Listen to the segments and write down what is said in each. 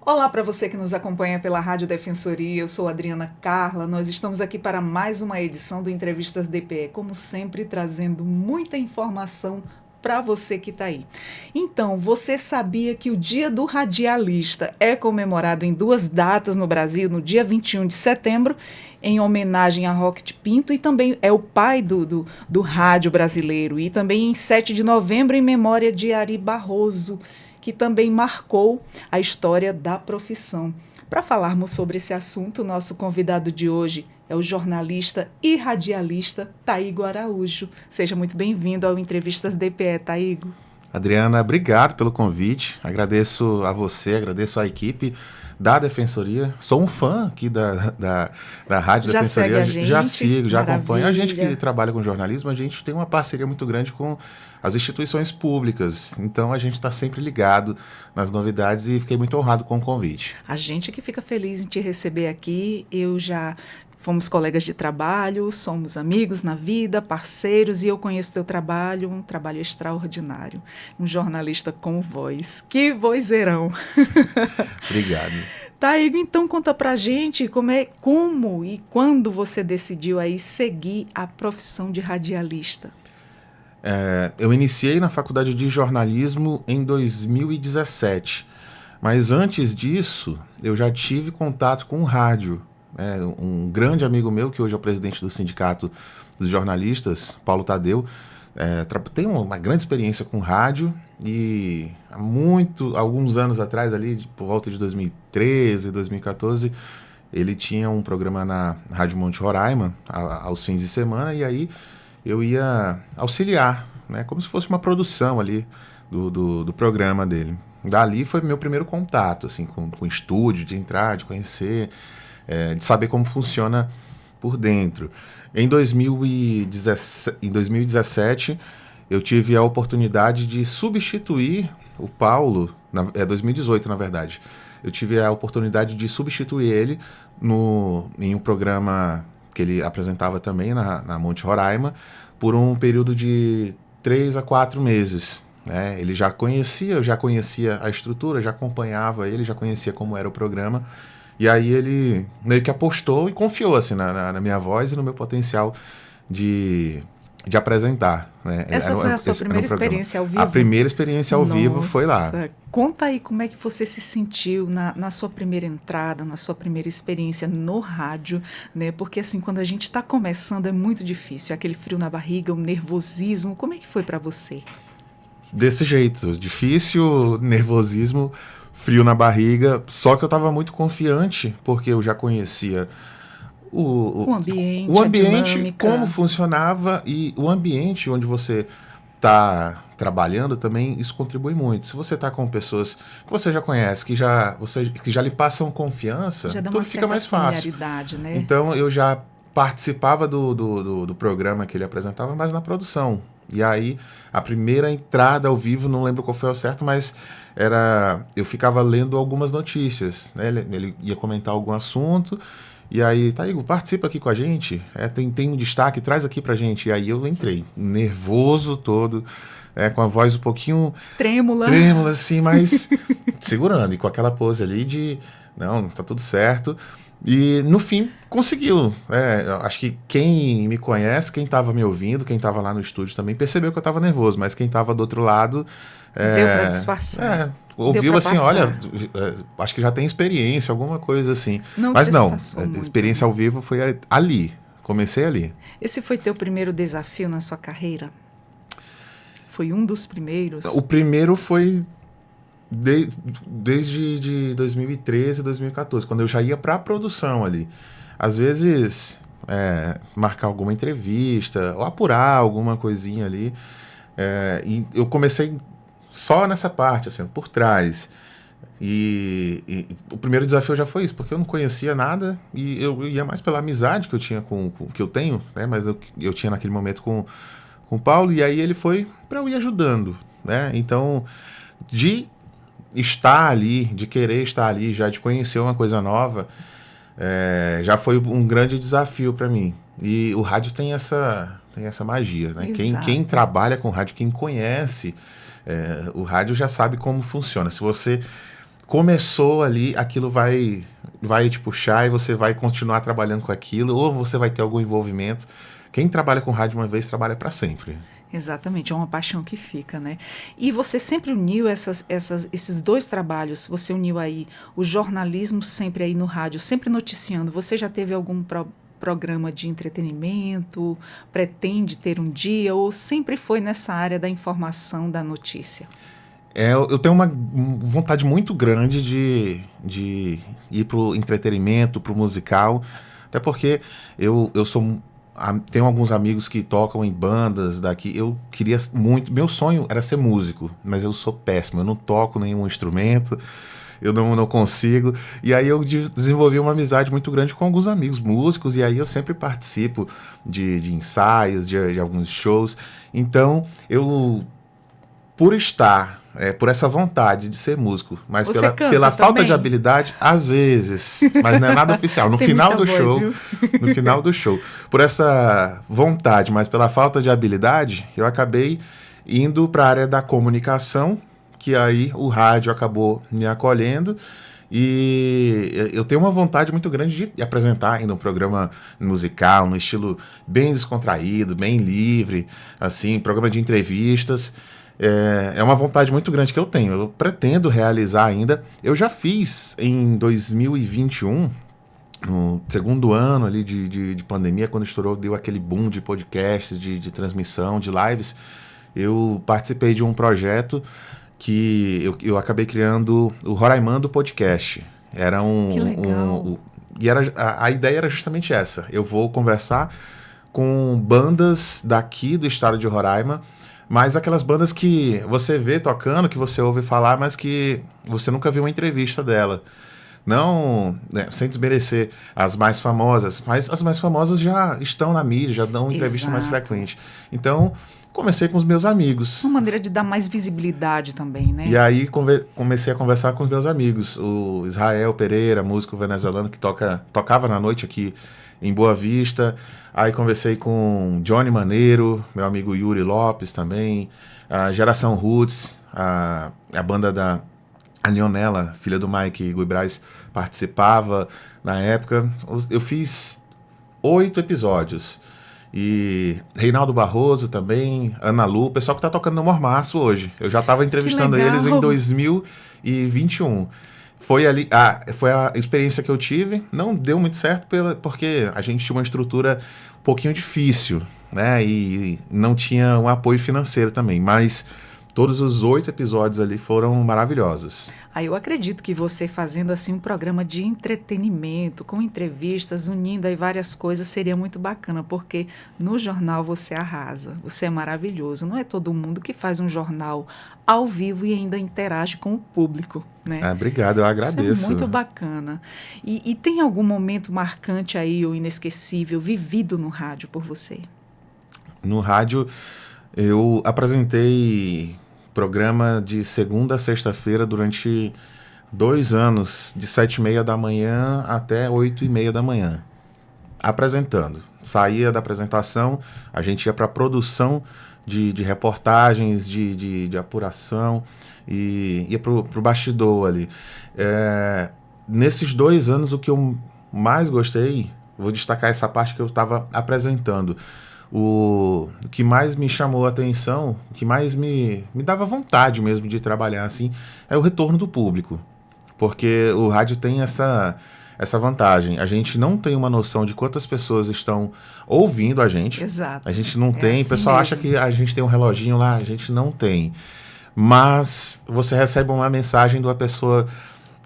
Olá para você que nos acompanha pela Rádio Defensoria, eu sou Adriana Carla, nós estamos aqui para mais uma edição do Entrevistas DPE, como sempre trazendo muita informação para você que está aí. Então, você sabia que o Dia do Radialista é comemorado em duas datas no Brasil, no dia 21 de setembro, em homenagem a Rocket Pinto, e também é o pai do rádio brasileiro, e também em 7 de novembro, em memória de Ari Barroso, que também marcou a história da profissão. Para falarmos sobre esse assunto, nosso convidado de hoje é o jornalista e radialista Taigo Araújo. Seja muito bem-vindo ao Entrevistas DPE, Taigo. Adriana, obrigado pelo convite. Agradeço a você, agradeço à equipe da Defensoria. Sou um fã aqui da Rádio Já Defensoria. segue a gente? Já sigo, já Maravilha. acompanho. A gente que trabalha com jornalismo, a gente tem uma parceria muito grande com as instituições públicas. Então, a gente está sempre ligado nas novidades e fiquei muito honrado com o convite. A gente que fica feliz em te receber aqui. Fomos colegas de trabalho, somos amigos na vida, parceiros, e eu conheço teu trabalho, um trabalho extraordinário. Um jornalista com voz. Que vozeirão! Obrigado. Taigo, então conta pra gente como e quando você decidiu aí seguir a profissão de radialista. Eu iniciei na faculdade de jornalismo em 2017, mas antes disso eu já tive contato com o rádio. Um grande amigo meu, que hoje é o presidente do Sindicato dos Jornalistas, Paulo Tadeu, tem uma grande experiência com rádio e alguns anos atrás, ali, por volta de 2013, 2014, ele tinha um programa na Rádio Monte Roraima, aos fins de semana, e aí eu ia auxiliar, né, como se fosse uma produção ali do programa dele. Dali foi meu primeiro contato assim, com o estúdio, de entrar, de conhecer, de saber como funciona por dentro. Em 2017, eu tive a oportunidade de substituir o Paulo, 2018 na verdade, eu tive a oportunidade de substituir ele em um programa que ele apresentava também na Monte Roraima, por um período de 3 a 4 meses. Eu já conhecia a estrutura, já acompanhava ele, já conhecia como era o programa. E aí ele meio que apostou e confiou assim, na minha voz e no meu potencial de apresentar. Né? Essa foi a sua primeira experiência ao vivo? A primeira experiência ao vivo foi lá. Conta aí como é que você se sentiu na sua primeira entrada, na sua primeira experiência no rádio, né? Porque assim, quando a gente está começando é muito difícil, aquele frio na barriga, o nervosismo. Como é que foi para você? Desse jeito, difícil, nervosismo, frio na barriga, só que eu estava muito confiante, porque eu já conhecia o ambiente, como funcionava, e o ambiente onde você está trabalhando também, isso contribui muito. Se você está com pessoas que você já conhece, que já lhe passam confiança, já dá tudo fica mais fácil. Né? Então eu já participava do programa que ele apresentava, mas na produção. E aí, a primeira entrada ao vivo, não lembro qual foi ao certo, mas eu ficava lendo algumas notícias, né? Ele ia comentar algum assunto, e aí, Taigo, participa aqui com a gente, tem um destaque, traz aqui pra gente. E aí eu entrei, nervoso todo, com a voz um pouquinho trêmula assim, mas segurando, e com aquela pose ali de, não, tá tudo certo. E no fim conseguiu. Acho que quem me conhece, quem estava me ouvindo, quem estava lá no estúdio também, percebeu que eu estava nervoso, mas quem estava do outro lado deu para disfarçar. Ouviu assim, olha, acho que já tem experiência, alguma coisa assim. Mas não, a experiência ao vivo foi ali. Comecei ali. Esse foi teu primeiro desafio na sua carreira? Foi um dos primeiros? O primeiro foi desde de 2013, 2014, quando eu já ia para a produção ali. Às vezes, marcar alguma entrevista, ou apurar alguma coisinha ali. E eu comecei só nessa parte, assim, por trás. E o primeiro desafio já foi isso, porque eu não conhecia nada, e eu ia mais pela amizade que eu tinha que eu tenho, né? Mas eu tinha naquele momento com o Paulo, e aí ele foi para eu ir ajudando, né? Então, de estar ali, de querer estar ali, já de conhecer uma coisa nova, já foi um grande desafio para mim. E o rádio tem essa magia, né? Quem trabalha com rádio, quem conhece o rádio já sabe como funciona. Se você começou ali, aquilo vai te puxar e você vai continuar trabalhando com aquilo, ou você vai ter algum envolvimento. Quem trabalha com rádio uma vez, trabalha para sempre. Exatamente, é uma paixão que fica, né? E você sempre uniu esses dois trabalhos, você uniu aí o jornalismo sempre aí no rádio, sempre noticiando. Você já teve algum programa de entretenimento? Pretende ter um dia? Ou sempre foi nessa área da informação, da notícia? Eu tenho uma vontade muito grande de ir pro entretenimento, pro musical, até porque eu tenho alguns amigos que tocam em bandas daqui. Eu queria muito. Meu sonho era ser músico, mas eu sou péssimo. Eu não toco nenhum instrumento, eu não consigo. E aí eu desenvolvi uma amizade muito grande com alguns amigos músicos, e aí eu sempre participo de ensaios, de alguns shows. Então, por estar. Por essa vontade de ser músico, mas pela falta de habilidade, às vezes, mas não é nada oficial. No final do show, no final do show, por essa vontade, mas pela falta de habilidade, eu acabei indo para a área da comunicação, que aí o rádio acabou me acolhendo. E eu tenho uma vontade muito grande de apresentar ainda um programa musical, no estilo bem descontraído, bem livre, assim, programa de entrevistas. É uma vontade muito grande que eu tenho. Eu pretendo realizar ainda. Eu já fiz em 2021, no segundo ano ali de pandemia, quando estourou, deu aquele boom de podcasts, de transmissão, de lives. Eu participei de um projeto que eu acabei criando o Roraimando Podcast. Era Que legal. E a ideia era justamente essa. Eu vou conversar com bandas daqui do estado de Roraima, mas aquelas bandas que você vê tocando, que você ouve falar, mas que você nunca viu uma entrevista dela. Não, né, sem desmerecer as mais famosas, mas as mais famosas já estão na mídia, já dão entrevista mais frequente. Então, comecei com os meus amigos. Uma maneira de dar mais visibilidade também, né? E aí comecei a conversar com os meus amigos. O Israel Pereira, músico venezuelano que tocava na noite aqui em Boa Vista. Aí conversei com Johnny Maneiro, meu amigo Yuri Lopes também, a Geração Roots, a banda da Leonela, filha do Mike Guibraz, participava na época. Eu fiz 8 episódios. E Reinaldo Barroso também, Ana Lu, o pessoal que tá tocando no Mormaço hoje. Eu já estava entrevistando eles em 2021. Foi a experiência que eu tive. Não deu muito certo porque a gente tinha uma estrutura um pouquinho difícil, né? E não tinha um apoio financeiro também. Mas todos os 8 episódios ali foram maravilhosos. Aí eu acredito que você fazendo assim um programa de entretenimento, com entrevistas, unindo aí várias coisas, seria muito bacana, porque no jornal você arrasa, você é maravilhoso. Não é todo mundo que faz um jornal ao vivo e ainda interage com o público, né? Obrigado, eu agradeço. Isso é muito bacana. E tem algum momento marcante aí, ou inesquecível, vivido no rádio por você? No rádio, eu apresentei programa de segunda a sexta-feira durante 2 anos, de 7h30 da manhã até 8h30 da manhã, apresentando. Saía da apresentação, a gente ia para a produção de reportagens, de apuração, e ia para o bastidor ali. Nesses 2 anos, o que eu mais gostei, vou destacar essa parte que eu estava apresentando. O que mais me chamou a atenção, o que mais me dava vontade mesmo de trabalhar assim, é o retorno do público. Porque o rádio tem essa vantagem. A gente não tem uma noção de quantas pessoas estão ouvindo a gente. Exato. A gente não tem. Assim O pessoal acha que a gente tem um reloginho lá, a gente não tem. Mas você recebe uma mensagem de uma pessoa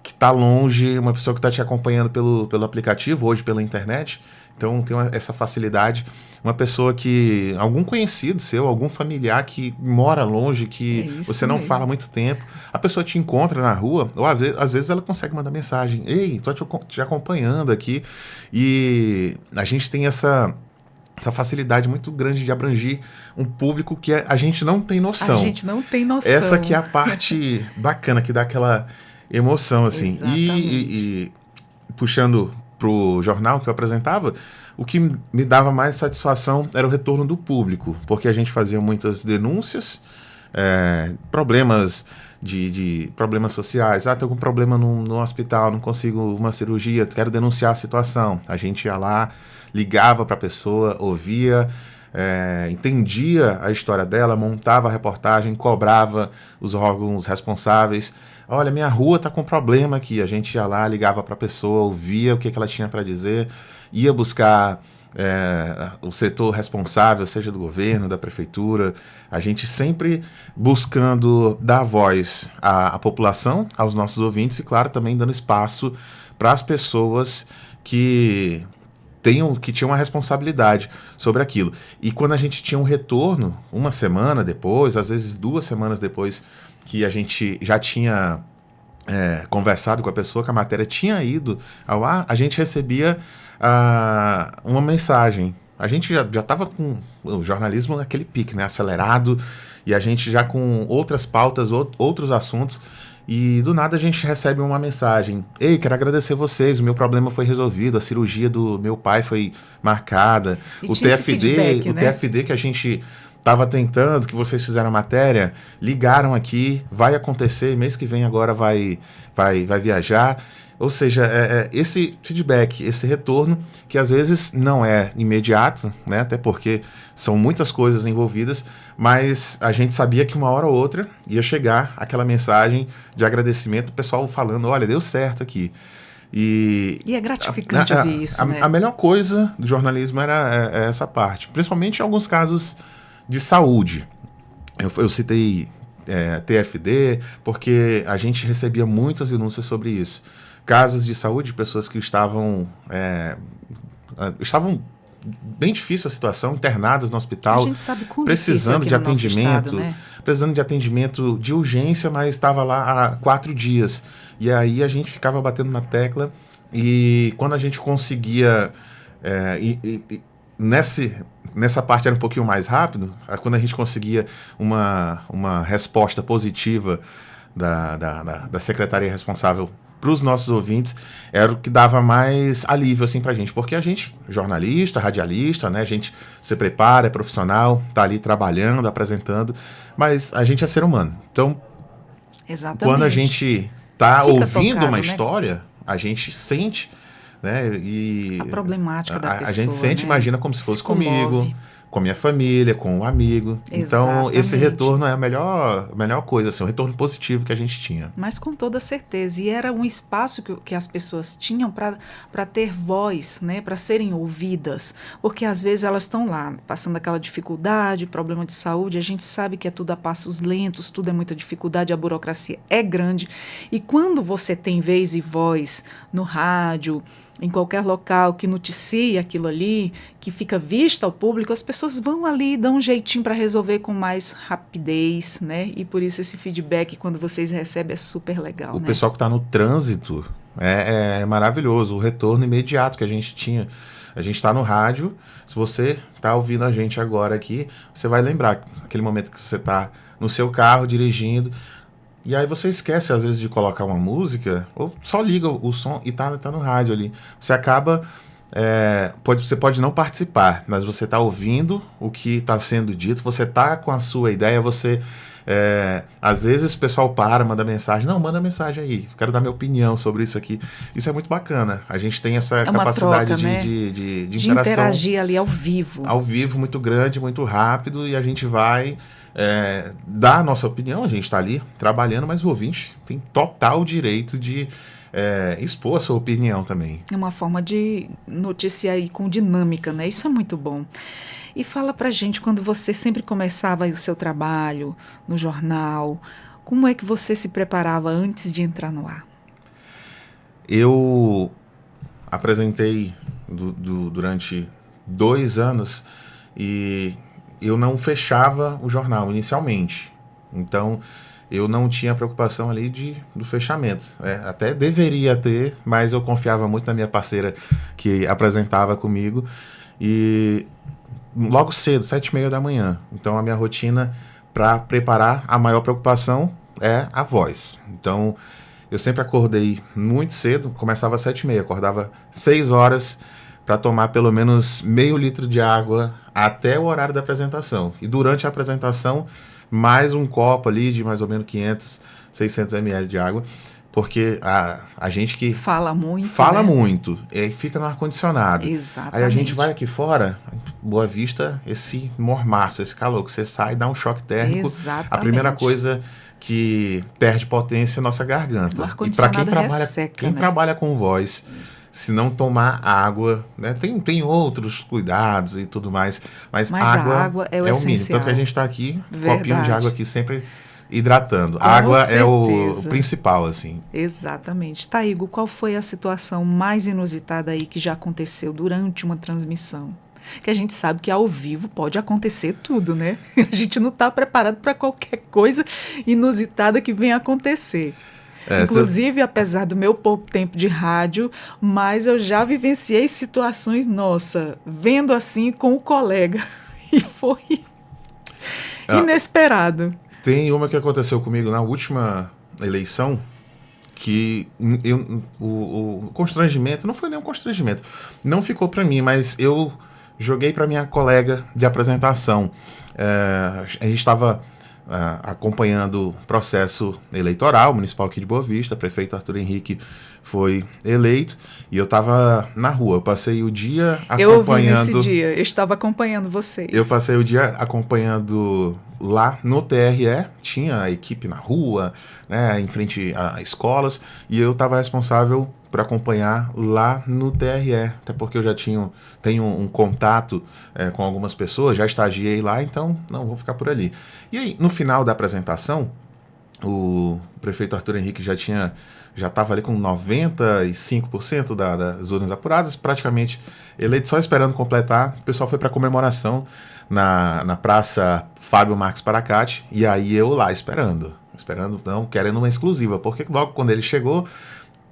que está longe, uma pessoa que está te acompanhando pelo aplicativo, hoje pela internet. Então tem essa facilidade. Uma pessoa que, algum conhecido seu, algum familiar que mora longe, que você não fala há muito tempo, a pessoa te encontra na rua, ou às vezes ela consegue mandar mensagem: ei, tô te acompanhando aqui. E a gente tem essa facilidade muito grande de abranger um público que a gente não tem noção. A gente não tem noção. Essa que é a parte bacana, que dá aquela emoção, assim. E puxando pro jornal que eu apresentava, o que me dava mais satisfação era o retorno do público, porque a gente fazia muitas denúncias problemas de problemas sociais. Tô com problema no hospital, não consigo uma cirurgia, quero denunciar a situação. A gente ia lá, ligava para a pessoa, ouvia, entendia a história dela, montava a reportagem, cobrava os órgãos responsáveis. Olha, minha rua está com problema aqui. A gente ia lá, ligava para a pessoa, ouvia o que ela tinha para dizer, ia buscar o setor responsável, seja do governo, da prefeitura, a gente sempre buscando dar voz à população, aos nossos ouvintes e, claro, também dando espaço para as pessoas que tinham uma responsabilidade sobre aquilo. E quando a gente tinha um retorno, uma semana depois, às vezes 2 semanas depois que a gente já tinha conversado com a pessoa, que a matéria tinha ido ao ar, a gente recebia uma mensagem. A gente já estava com o jornalismo naquele pique, né, acelerado, e a gente já com outras pautas, outros assuntos, e do nada a gente recebe uma mensagem: ei, quero agradecer vocês, o meu problema foi resolvido, a cirurgia do meu pai foi marcada, o TFD, né? TFD que a gente estava tentando, que vocês fizeram a matéria, ligaram aqui, vai acontecer, mês que vem agora vai viajar. Ou seja, esse feedback, esse retorno, que às vezes não é imediato, né? Até porque são muitas coisas envolvidas, mas a gente sabia que uma hora ou outra ia chegar aquela mensagem de agradecimento, o pessoal falando: olha, deu certo aqui. E é gratificante ouvir isso, né? A melhor coisa do jornalismo era essa parte, principalmente em alguns casos de saúde. Eu citei TFD porque a gente recebia muitas denúncias sobre isso. Casos de saúde de pessoas que estavam bem difícil a situação, internadas no hospital, a gente sabe precisando de atendimento, estado, né? precisando de atendimento de urgência, mas estava lá há 4 dias. E aí a gente ficava batendo na tecla, e quando a gente conseguia nessa parte era um pouquinho mais rápido, quando a gente conseguia uma resposta positiva da secretaria responsável para os nossos ouvintes, era o que dava mais alívio assim, para a gente, porque a gente, jornalista, radialista, né, a gente se prepara, é profissional, está ali trabalhando, apresentando, mas a gente é ser humano. Então, exatamente, quando a gente está ouvindo tocado, uma né? história, a gente sente, né, e a problemática da pessoa, a gente sente, né? imagina como se fosse Se comove. comigo, com minha família, com um amigo. Então, esse Exatamente. retorno é a melhor coisa, assim, um retorno positivo que a gente tinha. Mas com toda certeza. E era um espaço que as pessoas tinham para ter voz, né? Para serem ouvidas. Porque às vezes elas estão lá, passando aquela dificuldade, problema de saúde. A gente sabe que é tudo a passos lentos, tudo é muita dificuldade, a burocracia é grande. E quando você tem vez e voz no rádio, em qualquer local que noticia aquilo ali, que fica vista ao público, as pessoas vão ali e dão um jeitinho para resolver com mais rapidez, né? E por isso esse feedback, quando vocês recebem, é super legal, O né? pessoal que está no trânsito é maravilhoso, o retorno imediato que a gente tinha. A gente está no rádio, se você está ouvindo a gente agora aqui, você vai lembrar aquele momento que você está no seu carro dirigindo, e aí você esquece, às vezes, de colocar uma música, ou só liga o som e tá no rádio ali. Você acaba... você pode não participar, mas você está ouvindo o que está sendo dito, você está com a sua ideia, você... às vezes o pessoal manda mensagem. Não, manda mensagem aí, quero dar minha opinião sobre isso aqui. Isso é muito bacana. A gente tem essa capacidade troca, né? de De interação. interagir ali ao vivo. Ao vivo, muito grande, muito rápido, e a gente vai dar a nossa opinião. A gente está ali trabalhando, mas o ouvinte tem total direito de expor a sua opinião também. É uma forma de noticiar aí com dinâmica, né? Isso é muito bom. E fala pra gente, quando você sempre começava aí o seu trabalho no jornal, como é que você se preparava antes de entrar no ar? Eu apresentei durante 2 anos e eu não fechava o jornal inicialmente. Então, eu não tinha preocupação ali do fechamento. Até deveria ter, mas eu confiava muito na minha parceira que apresentava comigo. E logo cedo, 7h30 da manhã. Então, a minha rotina para preparar, a maior preocupação é a voz. Então, eu sempre acordei muito cedo, começava às 7h30, acordava 6 horas para tomar pelo menos meio litro de água até o horário da apresentação. E durante a apresentação, mais um copo ali de mais ou menos 500, 600 ml de água. Porque a gente que fala muito, fala né? muito, e aí fica no ar-condicionado. Exatamente. Aí a gente vai aqui fora, Boa Vista, esse mormaço, esse calor que você sai, dá um choque térmico. Exatamente. A primeira coisa que perde potência é a nossa garganta. O E para quem resseca, né? trabalha com voz, se não tomar água, né? Tem outros cuidados e tudo mais, mas a água é o mínimo. essencial. Tanto que a gente está aqui, Verdade. copinho de água aqui sempre hidratando. Com A água certeza. é o principal, assim. Exatamente. Taigo, qual foi a situação mais inusitada aí que já aconteceu durante uma transmissão? Que a gente sabe que ao vivo pode acontecer tudo, né? A gente não está preparado para qualquer coisa inusitada que venha acontecer. Inclusive, apesar do meu pouco tempo de rádio, mas eu já vivenciei situações, nossa, vendo assim com o colega. E foi inesperado. Tem uma que aconteceu comigo na última eleição, que o constrangimento, não foi nem um constrangimento, não ficou para mim, mas eu joguei para minha colega de apresentação. A gente estava acompanhando o processo eleitoral municipal aqui de Boa Vista, o prefeito Arthur Henrique foi eleito, e eu estava na rua, eu passei o dia acompanhando... Eu ouvi nesse dia, eu estava acompanhando vocês. Eu passei o dia acompanhando lá no TRE, tinha a equipe na rua, né, em frente a escolas, e eu estava responsável por acompanhar lá no TRE, até porque eu já tenho um contato com algumas pessoas, já estagiei lá, então não vou ficar por ali. E aí, no final da apresentação, o prefeito Arthur Henrique já estava ali com 95% das urnas apuradas, praticamente eleito, só esperando completar. O pessoal foi para a comemoração na Praça Fábio Marques Paracate, e aí eu lá esperando, não, querendo uma exclusiva, porque logo quando ele chegou,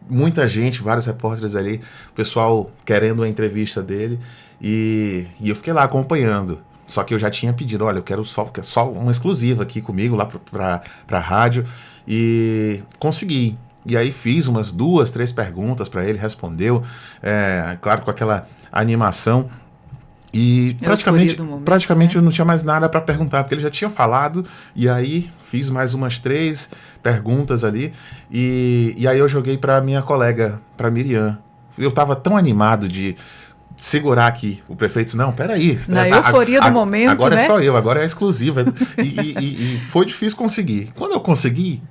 muita gente, vários repórteres ali, o pessoal querendo a entrevista dele, e eu fiquei lá acompanhando. Só que eu já tinha pedido, olha, eu quero só uma exclusiva aqui comigo, lá para a rádio, e consegui. E aí fiz umas 2, 3 perguntas para ele, respondeu, claro, com aquela animação. E praticamente eu não tinha mais nada para perguntar, porque ele já tinha falado, e aí fiz mais umas 3 perguntas ali, e aí eu joguei para minha colega, para Miriam. Eu estava tão animado de segurar aqui o prefeito, não, peraí. Na euforia do momento, agora né? É só eu, agora é exclusiva. E foi difícil conseguir. Quando eu consegui,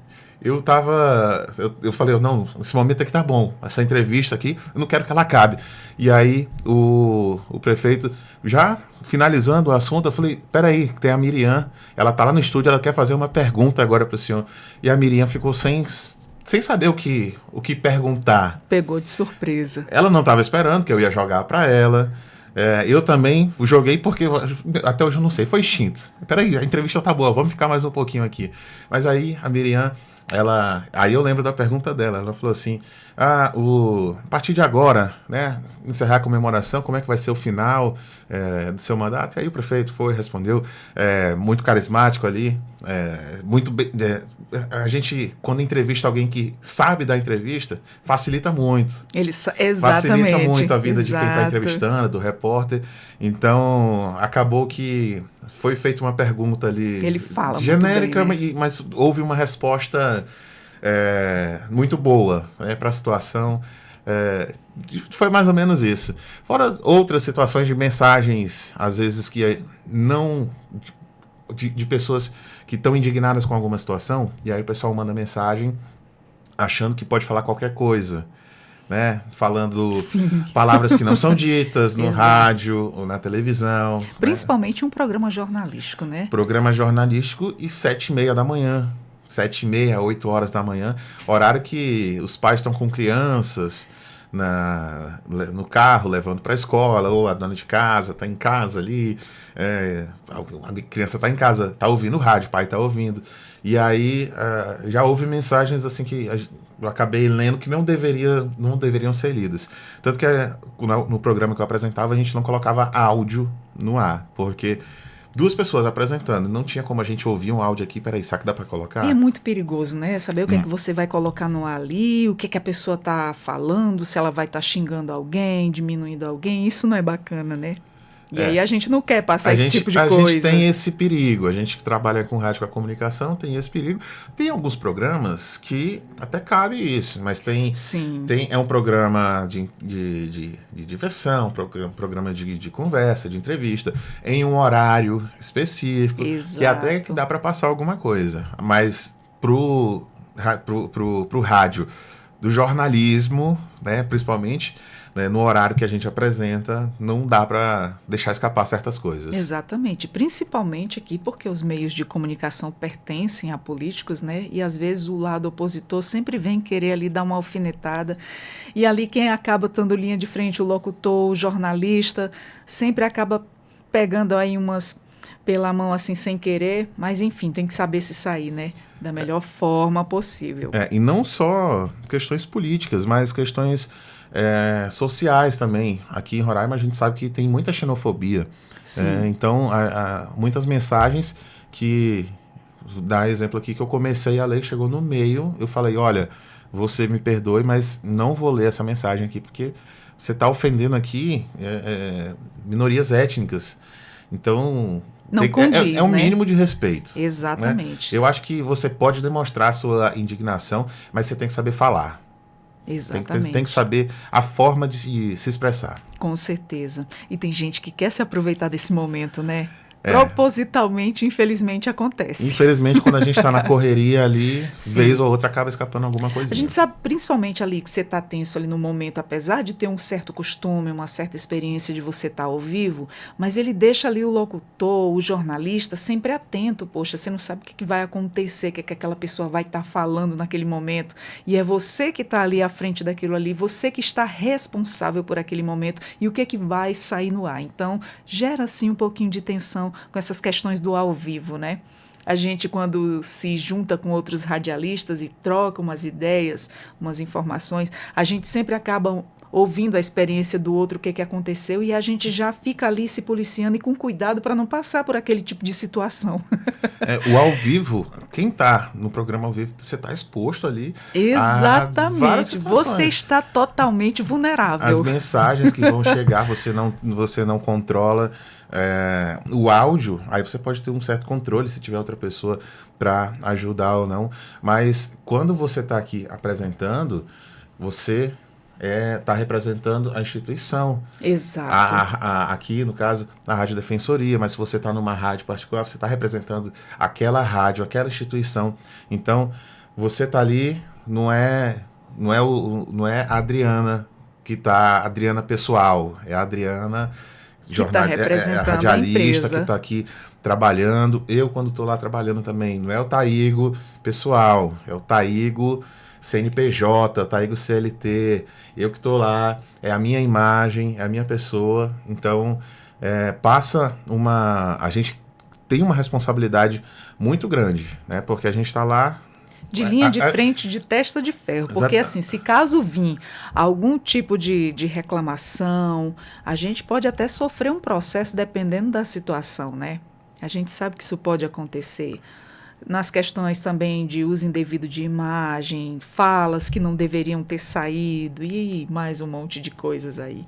eu falei, não, esse momento aqui tá bom, essa entrevista aqui, eu não quero que ela acabe. E aí o prefeito, já finalizando o assunto, eu falei, peraí, tem a Miriam, ela tá lá no estúdio, ela quer fazer uma pergunta agora pro senhor. E a Miriam ficou sem saber o que perguntar. Pegou de surpresa. Ela não estava esperando que eu ia jogar para ela. Eu também joguei porque até hoje eu não sei, foi instinto. Peraí, a entrevista tá boa, vamos ficar mais um pouquinho aqui. Mas aí a Miriam, aí eu lembro da pergunta dela, ela falou assim, a partir de agora, né, encerrar a comemoração, como é que vai ser o final do seu mandato? E aí o prefeito respondeu, muito carismático ali, muito bem, a gente, quando entrevista alguém que sabe da entrevista, facilita muito. Exatamente. Facilita muito a vida de quem está Exato. entrevistando, do repórter. Então, acabou que foi feita uma pergunta ali Ele fala genérica, muito bem, né? mas houve uma resposta muito boa, para a situação. Foi mais ou menos isso. Fora outras situações de mensagens, às vezes que não... De pessoas que estão indignadas com alguma situação, e aí o pessoal manda mensagem achando que pode falar qualquer coisa, né? Falando Sim. palavras que não são ditas no Exato. rádio ou na televisão. Principalmente um programa jornalístico, né? Programa jornalístico e 7h30 da manhã. 7h30, 8 horas da manhã. Horário que os pais estão com crianças no carro, levando para a escola, ou a dona de casa está em casa ali, a criança está em casa, está ouvindo o rádio, o pai está ouvindo. E aí já houve mensagens assim que eu acabei lendo que não deveriam ser lidas. Tanto que no programa que eu apresentava, a gente não colocava áudio no ar, porque duas pessoas apresentando. Não tinha como a gente ouvir um áudio aqui. Peraí, será que dá para colocar? E é muito perigoso, né? Saber o que é que você vai colocar no ar ali, o que é que a pessoa tá falando, se ela vai estar xingando alguém, diminuindo alguém. Isso não é bacana, né? E aí a gente não quer passar esse tipo de coisa. A gente tem esse perigo. A gente que trabalha com rádio, com a comunicação, tem esse perigo. Tem alguns programas que até cabe isso, mas é um programa de diversão, programa de conversa, de entrevista, em um horário específico, Exato. que até que dá para passar alguma coisa. Mas pro rádio do jornalismo, né, principalmente, né, no horário que a gente apresenta, não dá para deixar escapar certas coisas. Exatamente, principalmente aqui porque os meios de comunicação pertencem a políticos, né? E às vezes o lado opositor sempre vem querer ali dar uma alfinetada. E ali quem acaba estando linha de frente, o locutor, o jornalista, sempre acaba pegando aí umas pela mão assim sem querer, mas enfim, tem que saber se sair, né? Da melhor forma possível. E não só questões políticas, mas questões sociais também. Aqui em Roraima a gente sabe que tem muita xenofobia. Então, muitas mensagens que... Dá exemplo aqui que eu comecei a ler, chegou no meio, eu falei, olha, você me perdoe, mas não vou ler essa mensagem aqui, porque você está ofendendo aqui minorias étnicas. Então... Não condiz, é um mínimo de respeito. Exatamente. Né? Eu acho que você pode demonstrar a sua indignação, mas você tem que saber falar. Exatamente. Tem que saber a forma de se expressar. Com certeza. E tem gente que quer se aproveitar desse momento, né? Propositalmente, infelizmente, acontece. Infelizmente, quando a gente está na correria ali, vez ou outra acaba escapando alguma coisinha. A gente sabe, principalmente ali, que você está tenso ali no momento, apesar de ter um certo costume, uma certa experiência de você estar ao vivo, mas ele deixa ali o locutor, o jornalista, sempre atento. Poxa, você não sabe o que vai acontecer, o que aquela pessoa vai estar falando naquele momento. E é você que está ali à frente daquilo ali, você que está responsável por aquele momento e o que vai sair no ar. Então, gera, assim, um pouquinho de tensão com essas questões do ao vivo, né? A gente, quando se junta com outros radialistas e troca umas ideias, umas informações, a gente sempre acaba ouvindo a experiência do outro, o que aconteceu, e a gente já fica ali se policiando e com cuidado para não passar por aquele tipo de situação. O ao vivo, quem está no programa ao vivo, você está exposto ali. Exatamente. Você está totalmente vulnerável. As mensagens que vão chegar, você não controla. O áudio, aí você pode ter um certo controle se tiver outra pessoa para ajudar ou não. Mas quando você está aqui apresentando, você está representando a instituição. Exato. Aqui, no caso, a Rádio Defensoria, mas se você está numa rádio particular, você está representando aquela rádio, aquela instituição. Então, você está ali, não é a Adriana que está, Adriana pessoal, é a Adriana que está representando a radialista a empresa. que está aqui trabalhando. Eu, quando estou lá trabalhando também, não é o Taigo pessoal, é o Taigo CNPJ, o Taigo CLT. Eu que estou lá, é a minha imagem, é a minha pessoa. Então, a gente tem uma responsabilidade muito grande, né? Porque a gente está lá de linha de frente, de testa de ferro. Porque, assim, se caso vir algum tipo de reclamação, a gente pode até sofrer um processo dependendo da situação, né? A gente sabe que isso pode acontecer. Nas questões também de uso indevido de imagem, falas que não deveriam ter saído e mais um monte de coisas aí.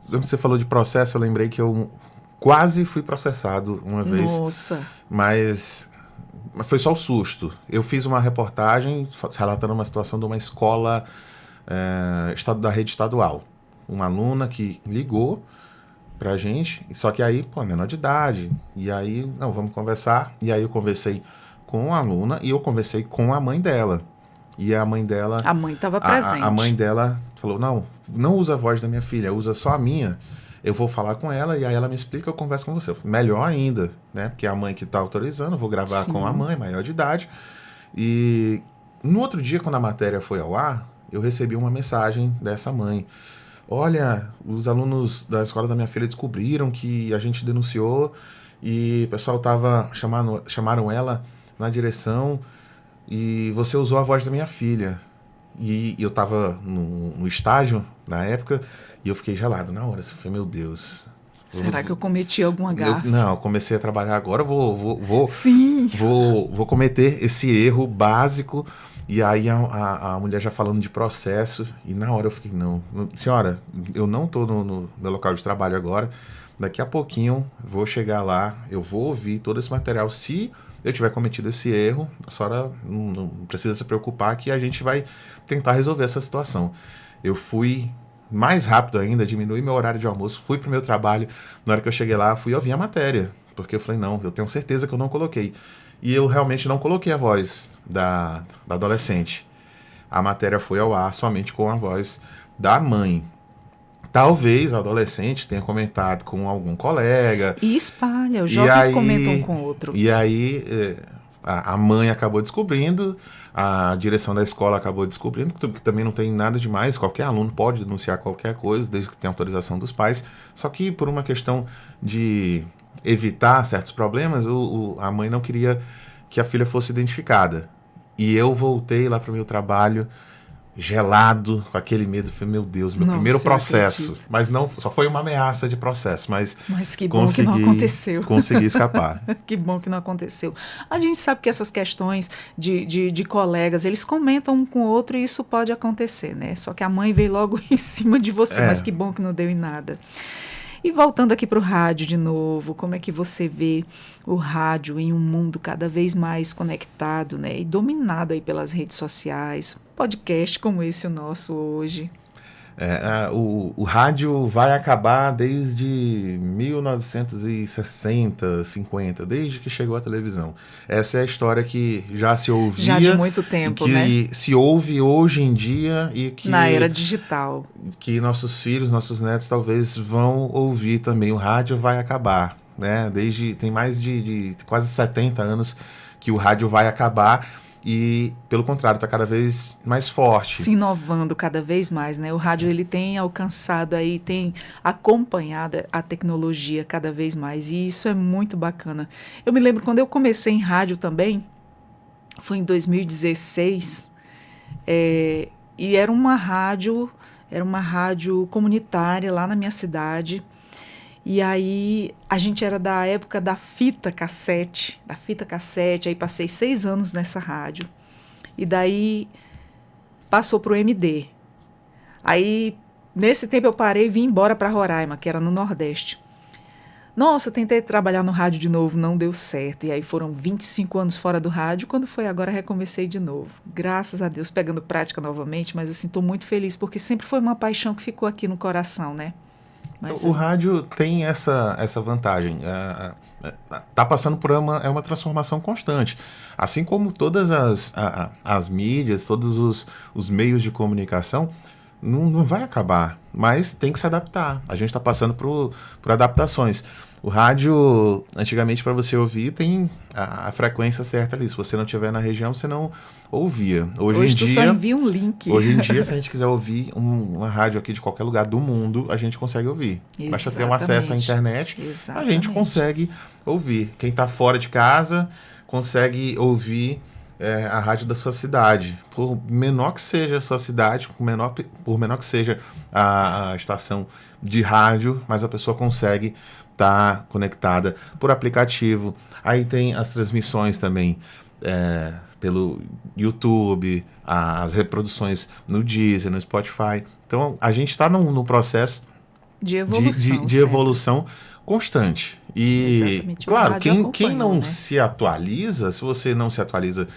Você falou de processo, eu lembrei que eu quase fui processado uma vez. Nossa! Mas foi só o susto. Eu fiz uma reportagem relatando uma situação de uma escola da rede estadual. Uma aluna que ligou pra gente, só que aí, menor de idade. E aí, não, vamos conversar. E aí eu conversei com a aluna e eu conversei com a mãe dela. E a mãe dela... A mãe estava presente. A mãe dela falou, não usa a voz da minha filha, usa só a minha. Eu vou falar com ela e aí ela me explica, eu converso com você. Eu falei, melhor ainda, né? Porque é a mãe que está autorizando, eu vou gravar Sim. com a mãe, maior de idade. E no outro dia, quando a matéria foi ao ar, eu recebi uma mensagem dessa mãe. Olha, os alunos da escola da minha filha descobriram que a gente denunciou e o pessoal chamaram ela na direção e você usou a voz da minha filha. E eu estava no estágio na época e eu fiquei gelado na hora. Eu falei, meu Deus, Será que eu cometi alguma gafe? Não, eu comecei a trabalhar agora, Sim. vou cometer esse erro básico. E aí a mulher já falando de processo, e na hora eu fiquei, não, senhora, eu não estou no meu local de trabalho agora, daqui a pouquinho vou chegar lá, eu vou ouvir todo esse material. Se eu tiver cometido esse erro, a senhora não precisa se preocupar que a gente vai tentar resolver essa situação. Eu fui mais rápido ainda, diminui meu horário de almoço, fui pro meu trabalho. Na hora que eu cheguei lá, fui ouvir a matéria, porque eu falei, não, eu tenho certeza que eu não coloquei. E eu realmente não coloquei a voz da adolescente. A matéria foi ao ar somente com a voz da mãe. Talvez a adolescente tenha comentado com algum colega. E espalha, os jovens comentam um com o outro. E aí a mãe acabou descobrindo, a direção da escola acabou descobrindo, que também não tem nada demais, qualquer aluno pode denunciar qualquer coisa, desde que tenha autorização dos pais. Só que por uma questão de evitar certos problemas, a mãe não queria que a filha fosse identificada. E eu voltei lá para o meu trabalho gelado, com aquele medo. Falei, meu Deus, meu primeiro processo. Mas não, só foi uma ameaça de processo, mas que bom que não aconteceu. Consegui escapar. Que bom que não aconteceu. A gente sabe que essas questões de colegas, eles comentam um com o outro e isso pode acontecer, né? Só que a mãe veio logo em cima de você, mas que bom que não deu em nada. E voltando aqui para o rádio de novo, como é que você vê o rádio em um mundo cada vez mais conectado, né, e dominado aí pelas redes sociais, podcast como esse o nosso hoje? O rádio vai acabar desde 1960, 50, desde que chegou a televisão. Essa é a história que já se ouvia. Já de muito tempo, né? Que se ouve hoje em dia e que... Na era digital. Que nossos filhos, nossos netos talvez vão ouvir também. O rádio vai acabar, né? Tem mais de quase 70 anos que o rádio vai acabar. E, pelo contrário, está cada vez mais forte. Se inovando cada vez mais, né? O rádio ele tem alcançado aí, tem acompanhado a tecnologia cada vez mais. E isso é muito bacana. Eu me lembro quando eu comecei em rádio também, foi em 2016, e era uma rádio comunitária lá na minha cidade. E aí a gente era da época da fita cassete, aí passei 6 anos nessa rádio. E daí passou para o MD. Aí nesse tempo eu parei e vim embora para Roraima, que era no Nordeste. Nossa, tentei trabalhar no rádio de novo, não deu certo. E aí foram 25 anos fora do rádio, quando foi agora recomecei de novo. Graças a Deus, pegando prática novamente, mas assim, estou muito feliz, porque sempre foi uma paixão que ficou aqui no coração, né? O rádio tem essa vantagem. Tá passando por uma transformação constante. Assim como todas as mídias, todos os meios de comunicação, não vai acabar, mas tem que se adaptar. A gente está passando por adaptações. O rádio, antigamente, para você ouvir, tem a frequência certa ali. Se você não estiver na região, você não ouvia. Hoje em dia, só envia um link. Hoje em dia, se a gente quiser ouvir uma rádio aqui de qualquer lugar do mundo, a gente consegue ouvir. Basta ter um acesso à internet, a gente consegue ouvir. Quem está fora de casa consegue ouvir a rádio da sua cidade. Por menor que seja a sua cidade, por menor que seja a estação de rádio, mas a pessoa consegue estar conectada por aplicativo. Aí tem as transmissões também pelo YouTube, as reproduções no Deezer, no Spotify. Então a gente está num processo de evolução, de evolução constante. E, exatamente, claro, quem não se atualiza, se você não se atualiza,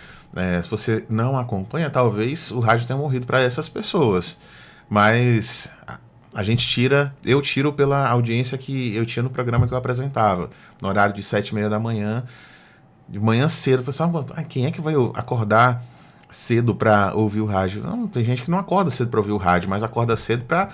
se você não acompanha, talvez o rádio tenha morrido para essas pessoas. Mas eu tiro pela audiência que eu tinha no programa que eu apresentava, no horário de 7h30 da manhã, de manhã cedo. Eu falei assim, quem é que vai acordar cedo para ouvir o rádio? Não, tem gente que não acorda cedo para ouvir o rádio, mas acorda cedo para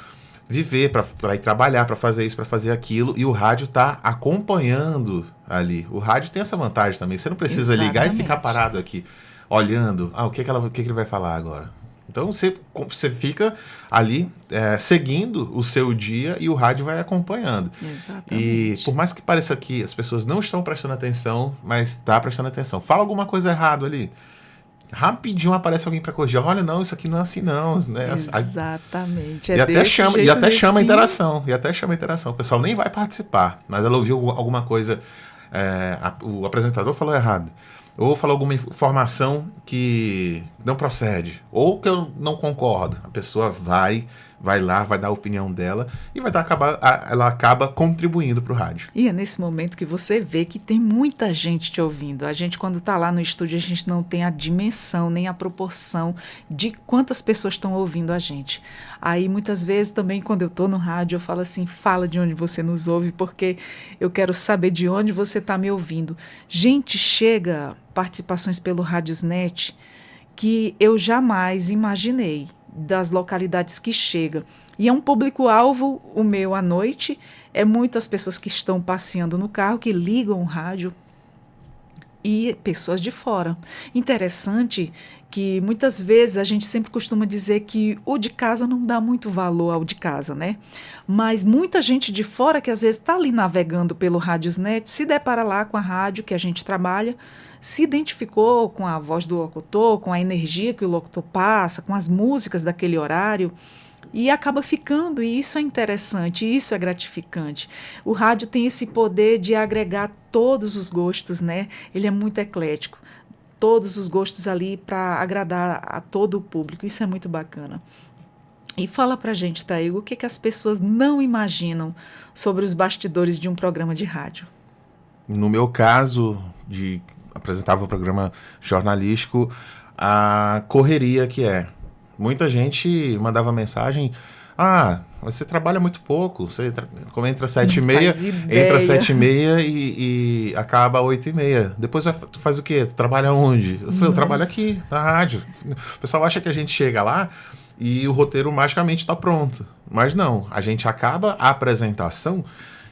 viver, para ir trabalhar, para fazer isso, para fazer aquilo, e o rádio está acompanhando ali. O rádio tem essa vantagem também, você não precisa ligar e ficar parado aqui, olhando, o que ele vai falar agora? Então você fica ali seguindo o seu dia e o rádio vai acompanhando. Exatamente. E por mais que pareça que as pessoas não estão prestando atenção, mas está prestando atenção. Fala alguma coisa errada ali. rapidinho aparece alguém para corrigir. Olha, não, isso aqui não é assim não, né? Exatamente. E até chama a interação. E até chama a interação. O pessoal nem vai participar, mas ela ouviu alguma coisa, o apresentador falou errado, ou falou alguma informação que não procede, ou que eu não concordo. A pessoa vai lá, vai dar a opinião dela e ela acaba contribuindo para o rádio. E é nesse momento que você vê que tem muita gente te ouvindo. A gente, quando está lá no estúdio, a gente não tem a dimensão, nem a proporção de quantas pessoas estão ouvindo a gente. Aí, muitas vezes, também, quando eu estou no rádio, eu falo assim, fala de onde você nos ouve, porque eu quero saber de onde você está me ouvindo. Gente, chega participações pelo Radiosnet que eu jamais imaginei, das localidades que chega. E é um público-alvo, o meu à noite, é muitas pessoas que estão passeando no carro, que ligam o rádio, e pessoas de fora. Interessante que muitas vezes a gente sempre costuma dizer que o de casa não dá muito valor ao de casa, né? Mas muita gente de fora que às vezes está ali navegando pelo Radiosnet, se depara lá com a rádio que a gente trabalha, se identificou com a voz do locutor, com a energia que o locutor passa, com as músicas daquele horário, e acaba ficando, e isso é interessante, isso é gratificante. O rádio tem esse poder de agregar todos os gostos, né? Ele é muito eclético, todos os gostos ali para agradar a todo o público, isso é muito bacana. E fala pra gente, Thaígo, o que as pessoas não imaginam sobre os bastidores de um programa de rádio? No meu caso, apresentava o programa jornalístico, a correria que é. Muita gente mandava mensagem, você trabalha muito pouco, você como entra às 7h30, entra às 7h30 e acaba às 8h30. Depois tu faz o quê? Tu trabalha onde? Eu trabalho aqui, na rádio. O pessoal acha que a gente chega lá e o roteiro magicamente está pronto. Mas não, a gente acaba a apresentação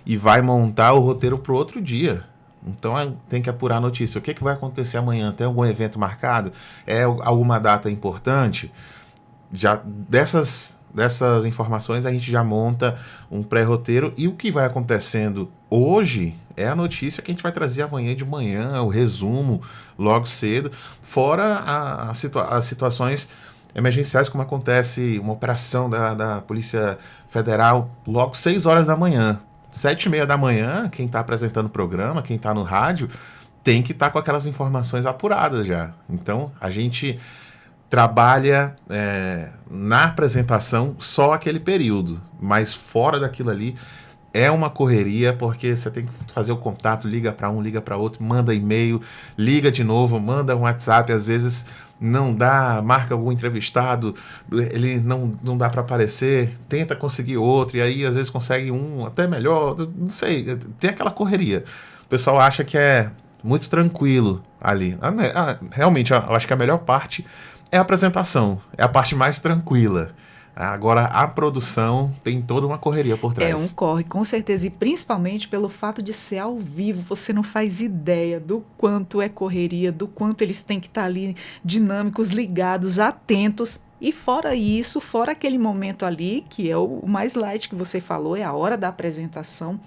e vai montar o roteiro para o outro dia. Então tem que apurar a notícia. O que vai acontecer amanhã? Tem algum evento marcado? É alguma data importante? Já dessas informações a gente já monta um pré-roteiro, e o que vai acontecendo hoje é a notícia que a gente vai trazer amanhã de manhã, o resumo logo cedo, fora as situações emergenciais, como acontece uma operação da Polícia Federal logo 6 horas da manhã. 7h30 da manhã, quem está apresentando o programa, quem está no rádio, tem que estar com aquelas informações apuradas já. Então, a gente trabalha na apresentação só aquele período, mas fora daquilo ali é uma correria, porque você tem que fazer o contato, liga para um, liga para outro, manda e-mail, liga de novo, manda um WhatsApp, às vezes não dá, marca algum entrevistado, ele não dá para aparecer, tenta conseguir outro, e aí às vezes consegue um até melhor, não sei, tem aquela correria. O pessoal acha que é muito tranquilo ali. Realmente, eu acho que a melhor parte é a apresentação, é a parte mais tranquila. Agora, a produção tem toda uma correria por trás. É um corre, com certeza, e principalmente pelo fato de ser ao vivo, você não faz ideia do quanto é correria, do quanto eles têm que estar ali dinâmicos, ligados, atentos. E fora isso, fora aquele momento ali, que é o mais light que você falou, é a hora da apresentação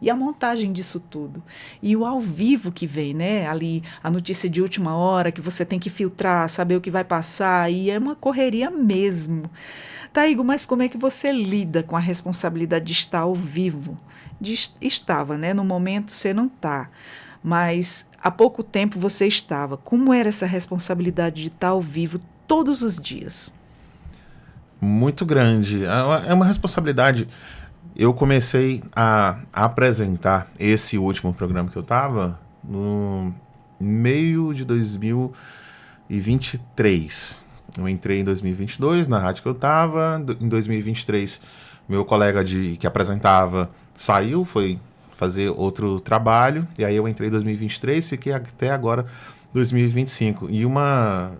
e a montagem disso tudo. E o ao vivo que vem, né? Ali a notícia de última hora, que você tem que filtrar, saber o que vai passar, e é uma correria mesmo. Thaígo, mas como é que você lida com a responsabilidade de estar ao vivo? Estava, né? No momento você não está, mas há pouco tempo você estava. Como era essa responsabilidade de estar ao vivo todos os dias? Muito grande. É uma responsabilidade. Eu comecei a apresentar esse último programa que eu estava no meio de 2023. Eu entrei em 2022 na rádio que eu estava. Em 2023, meu colega que apresentava saiu, foi fazer outro trabalho. E aí eu entrei em 2023, fiquei até agora 2025. E uma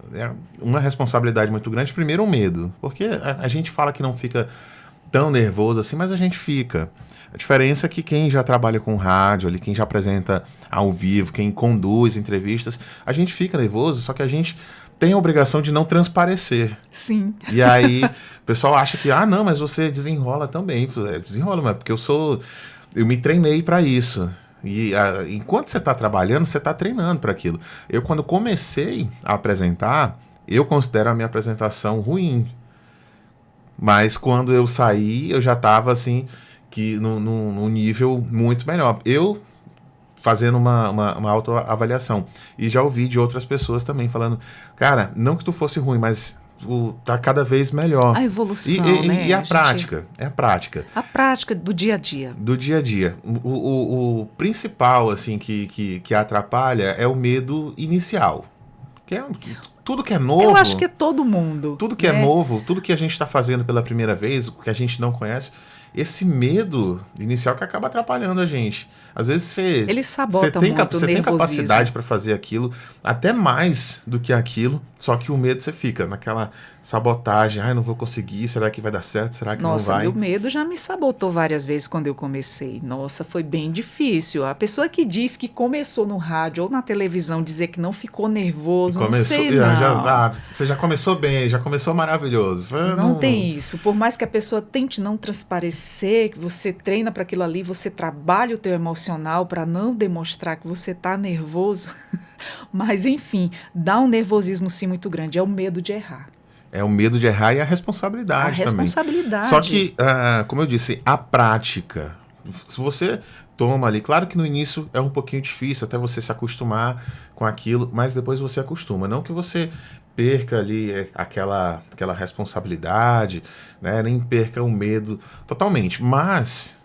responsabilidade muito grande. Primeiro, um medo. Porque a gente fala que não fica tão nervoso assim, mas a gente fica. A diferença é que quem já trabalha com rádio, ali, quem já apresenta ao vivo, quem conduz entrevistas, a gente fica nervoso, só que a gente tem a obrigação de não transparecer. Sim. E aí o pessoal acha que, mas você desenrola também. Desenrola, mas porque eu me treinei para isso. E enquanto você está trabalhando, você está treinando para aquilo. Eu, quando comecei a apresentar, eu considero a minha apresentação ruim. Mas quando eu saí, eu já estava assim, que num nível muito melhor. Eu fazendo uma autoavaliação. E já ouvi de outras pessoas também falando, cara, não que tu fosse ruim, mas tá cada vez melhor. A evolução, né? E a prática, é a prática. A prática do dia a dia. Do dia a dia. O principal, assim, que atrapalha é o medo inicial. Tudo que é novo... Eu acho que é todo mundo. Tudo que é novo, tudo que a gente está fazendo pela primeira vez, o que a gente não conhece, esse medo inicial que acaba atrapalhando a gente. Às vezes você tem capacidade para fazer aquilo, até mais do que aquilo, só que o medo você fica naquela sabotagem. Não vou conseguir, será que vai dar certo, será que não vai? Nossa, meu medo já me sabotou várias vezes quando eu comecei. Nossa, foi bem difícil. A pessoa que diz que começou no rádio ou na televisão dizer que não ficou nervoso, não sei não. Você já começou bem, já começou maravilhoso. Não tem isso. Por mais que a pessoa tente não transparecer, que você treina para aquilo ali, você trabalha o teu emocional para não demonstrar que você está nervoso. Mas, enfim, dá um nervosismo sim muito grande. É o medo de errar. É o medo de errar e a responsabilidade também. A responsabilidade. Só que, como eu disse, a prática. Se você toma ali, claro que no início é um pouquinho difícil até você se acostumar com aquilo, mas depois você acostuma. Não que você perca ali aquela responsabilidade, né? Nem perca o medo totalmente, mas...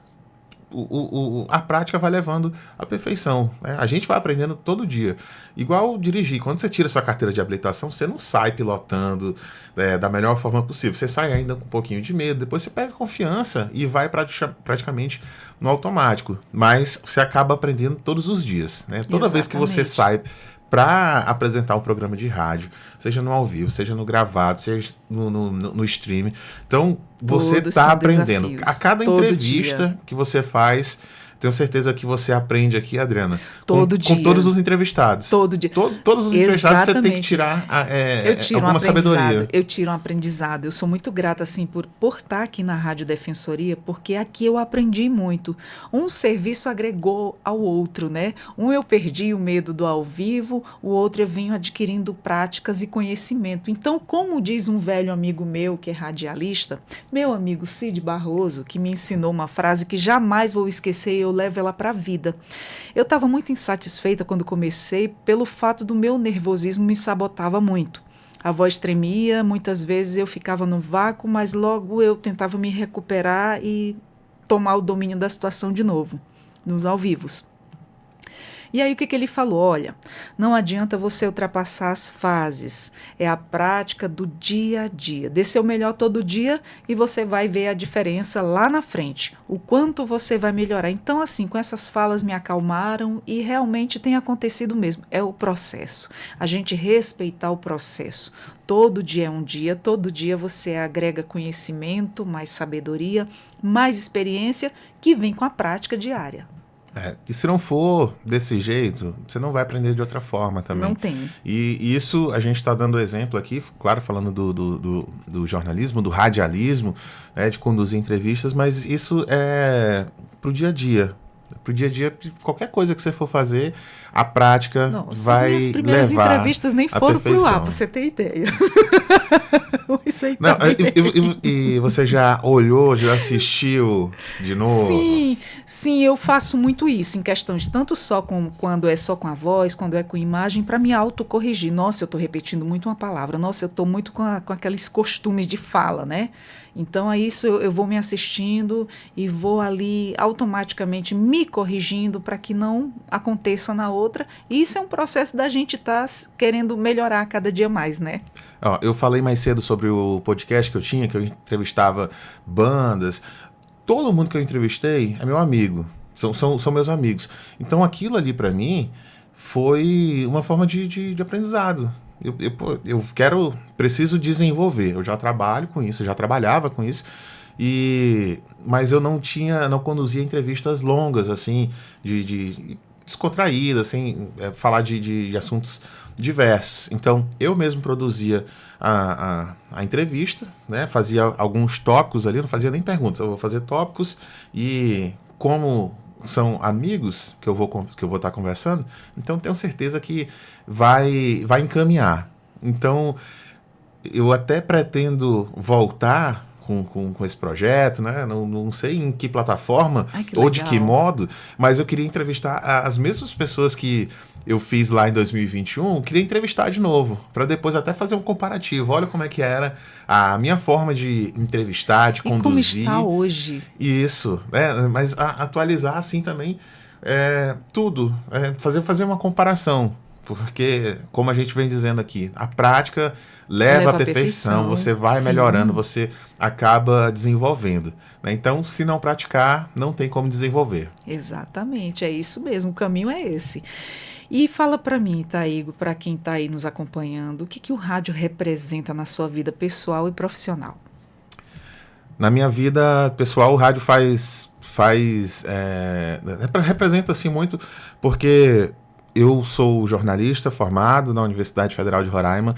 a prática vai levando à perfeição, né? A gente vai aprendendo todo dia. Igual dirigir. Quando você tira sua carteira de habilitação, você não sai pilotando da melhor forma possível. Você sai ainda com um pouquinho de medo. Depois você pega confiança e vai praticamente no automático. Mas você acaba aprendendo todos os dias, né? Toda vez que você sai para apresentar um programa de rádio, seja no ao vivo, seja no gravado, seja no stream. Então, você está aprendendo. A cada entrevista que você faz, tenho certeza que você aprende aqui, Adriana. Todo dia. Com todos os entrevistados. Todo dia. Todos os entrevistados você tem que tirar alguma sabedoria. Eu tiro um aprendizado. Eu sou muito grata, assim, por estar aqui na Rádio Defensoria, porque aqui eu aprendi muito. Um serviço agregou ao outro, né? Um eu perdi o medo do ao vivo, o outro eu venho adquirindo práticas e conhecimento. Então, como diz um velho amigo meu, que é radialista, meu amigo Cid Barroso, que me ensinou uma frase que jamais vou esquecer, eu levo ela para a vida. Eu estava muito insatisfeita quando comecei pelo fato do meu nervosismo me sabotava muito. A voz tremia, muitas vezes eu ficava no vácuo, mas logo eu tentava me recuperar e tomar o domínio da situação de novo, nos ao vivos. E aí o que ele falou? Olha, não adianta você ultrapassar as fases, é a prática do dia a dia. Dê seu melhor todo dia e você vai ver a diferença lá na frente, o quanto você vai melhorar. Então, assim, com essas falas me acalmaram e realmente tem acontecido mesmo. É o processo, a gente respeitar o processo. Todo dia é um dia, todo dia você agrega conhecimento, mais sabedoria, mais experiência que vem com a prática diária. E se não for desse jeito, você não vai aprender de outra forma também. Não tem. E isso a gente está dando exemplo aqui, claro, falando do jornalismo, do radialismo, né, de conduzir entrevistas, mas isso é pro dia a dia. Pro dia a dia, qualquer coisa que você for fazer, a prática vai levar. As minhas primeiras entrevistas nem foram pro ar, pra você ter ideia. Isso aí não, e você já olhou, já assistiu de novo? Sim, eu faço muito isso em questões, tanto quando é só com a voz, quando é com imagem, para me autocorrigir. Nossa, eu estou repetindo muito uma palavra. Nossa, eu estou muito com aqueles costumes de fala, né? Então, é isso, eu vou me assistindo e vou ali automaticamente me corrigindo para que não aconteça na outra. E isso é um processo da gente estar querendo melhorar cada dia mais, né? Eu falei mais cedo sobre o podcast que eu tinha, que eu entrevistava bandas. Todo mundo que eu entrevistei é meu amigo, são meus amigos. Então, aquilo ali para mim foi uma forma de aprendizado. Eu preciso desenvolver. Eu já trabalho com isso, eu já trabalhava com isso, mas eu não conduzia entrevistas longas, assim, de descontraídas, sem falar de assuntos diversos. Então, eu mesmo produzia a entrevista, né? Fazia alguns tópicos ali, não fazia nem perguntas, eu vou fazer tópicos e como são amigos que eu vou estar conversando, então tenho certeza que vai encaminhar. Então, eu até pretendo voltar com esse projeto, né? Não sei em que plataforma ou de que modo, mas eu queria entrevistar as mesmas pessoas que eu fiz lá em 2021, queria entrevistar de novo, para depois até fazer um comparativo. Olha como é que era a minha forma de entrevistar, de conduzir. E como está hoje. Isso, mas atualizar assim também tudo, fazer uma comparação. Porque, como a gente vem dizendo aqui, a prática leva à perfeição, você vai melhorando, você acaba desenvolvendo. Né? Então, se não praticar, não tem como desenvolver. Exatamente, é isso mesmo, o caminho é esse. E fala para mim, Taigo, para quem está aí nos acompanhando, o que o rádio representa na sua vida pessoal e profissional? Na minha vida pessoal, o rádio representa assim muito, porque eu sou jornalista formado na Universidade Federal de Roraima.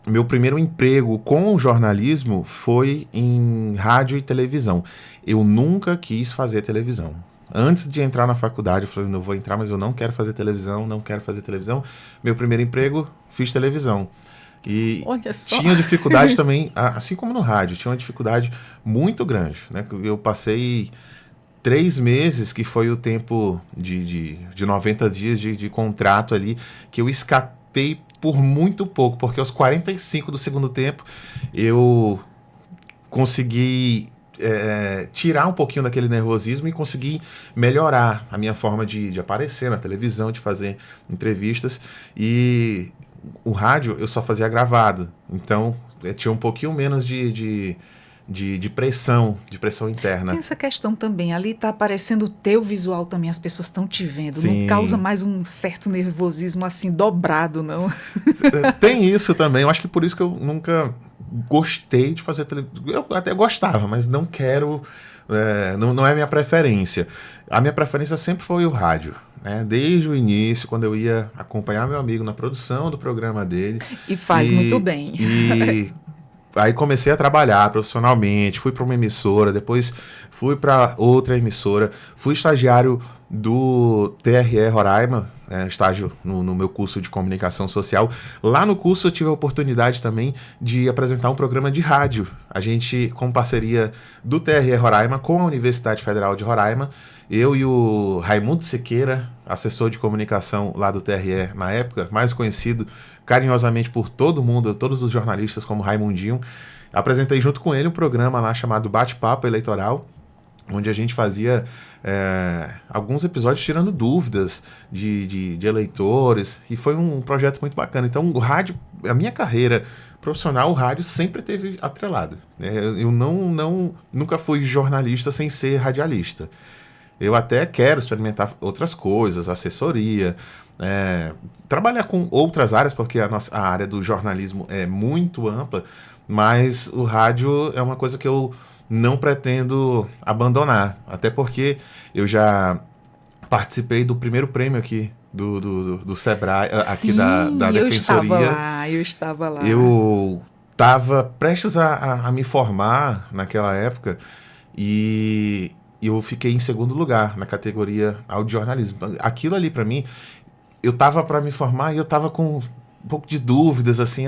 Meu primeiro emprego com o jornalismo foi em rádio e televisão. Eu nunca quis fazer televisão. Antes de entrar na faculdade, eu falei, não vou entrar, mas eu não quero fazer televisão, não quero fazer televisão. Meu primeiro emprego, fiz televisão. E tinha dificuldade também, assim como no rádio, tinha uma dificuldade muito grande. Né? Eu passei 3 meses, que foi o tempo de 90 dias de contrato ali, que eu escapei por muito pouco, porque aos 45 do segundo tempo eu consegui tirar um pouquinho daquele nervosismo e consegui melhorar a minha forma de aparecer na televisão, de fazer entrevistas. E o rádio eu só fazia gravado, então tinha um pouquinho menos de pressão interna. Tem essa questão também, ali está aparecendo o teu visual também, as pessoas estão te vendo, Sim. Não causa mais um certo nervosismo assim dobrado, não? Tem isso também, eu acho que por isso que eu nunca gostei de fazer televisão. Eu até gostava, mas não quero, não é minha preferência. A minha preferência sempre foi o rádio. Desde o início, quando eu ia acompanhar meu amigo na produção do programa dele. E faz muito bem. E aí comecei a trabalhar profissionalmente, fui para uma emissora, depois fui para outra emissora, fui estagiário do TRE Roraima, estágio no meu curso de comunicação social. Lá no curso eu tive a oportunidade também de apresentar um programa de rádio. A gente, com parceria do TRE Roraima com a Universidade Federal de Roraima, eu e o Raimundo Siqueira, assessor de comunicação lá do TRE na época, mais conhecido carinhosamente por todo mundo, todos os jornalistas como Raimundinho, apresentei junto com ele um programa lá chamado Bate-Papo Eleitoral, onde a gente fazia alguns episódios tirando dúvidas de eleitores, e foi um projeto muito bacana. Então o rádio, a minha carreira profissional, o rádio sempre teve atrelado. Eu nunca fui jornalista sem ser radialista. Eu até quero experimentar outras coisas, assessoria, trabalhar com outras áreas, porque a área do jornalismo é muito ampla, mas o rádio é uma coisa que eu não pretendo abandonar, até porque eu já participei do primeiro prêmio aqui do Sebrae, aqui da Defensoria. Eu estava lá. Eu estava prestes a me formar naquela época e eu fiquei em segundo lugar na categoria audiojornalismo. Aquilo ali, para mim, eu estava para me formar e eu estava com um pouco de dúvidas, assim,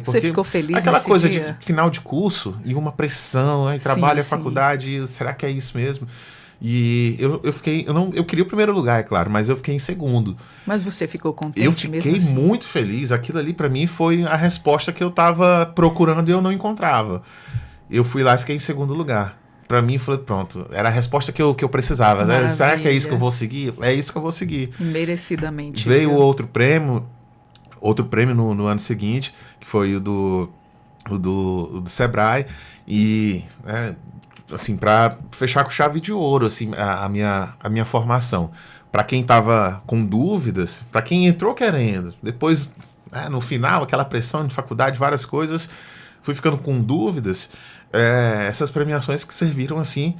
Você ficou feliz aquela nesse coisa dia? de final de curso e uma pressão, trabalho, faculdade, será que é isso mesmo? E eu queria o primeiro lugar, é claro, mas eu fiquei em segundo. Mas você ficou contente mesmo assim? Eu fiquei muito feliz. Aquilo ali, para mim, foi a resposta que eu estava procurando e eu não encontrava. Eu fui lá e fiquei em segundo lugar. Pra mim, foi pronto. Era a resposta que eu precisava. Né? Será que é isso que eu vou seguir? É isso que eu vou seguir. Merecidamente. Veio outro prêmio no ano seguinte, que foi o do Sebrae. E, assim, para fechar com chave de ouro, assim, a minha formação. Para quem estava com dúvidas, para quem entrou querendo, depois, no final, aquela pressão de faculdade, várias coisas, fui ficando com dúvidas. Essas premiações que serviram assim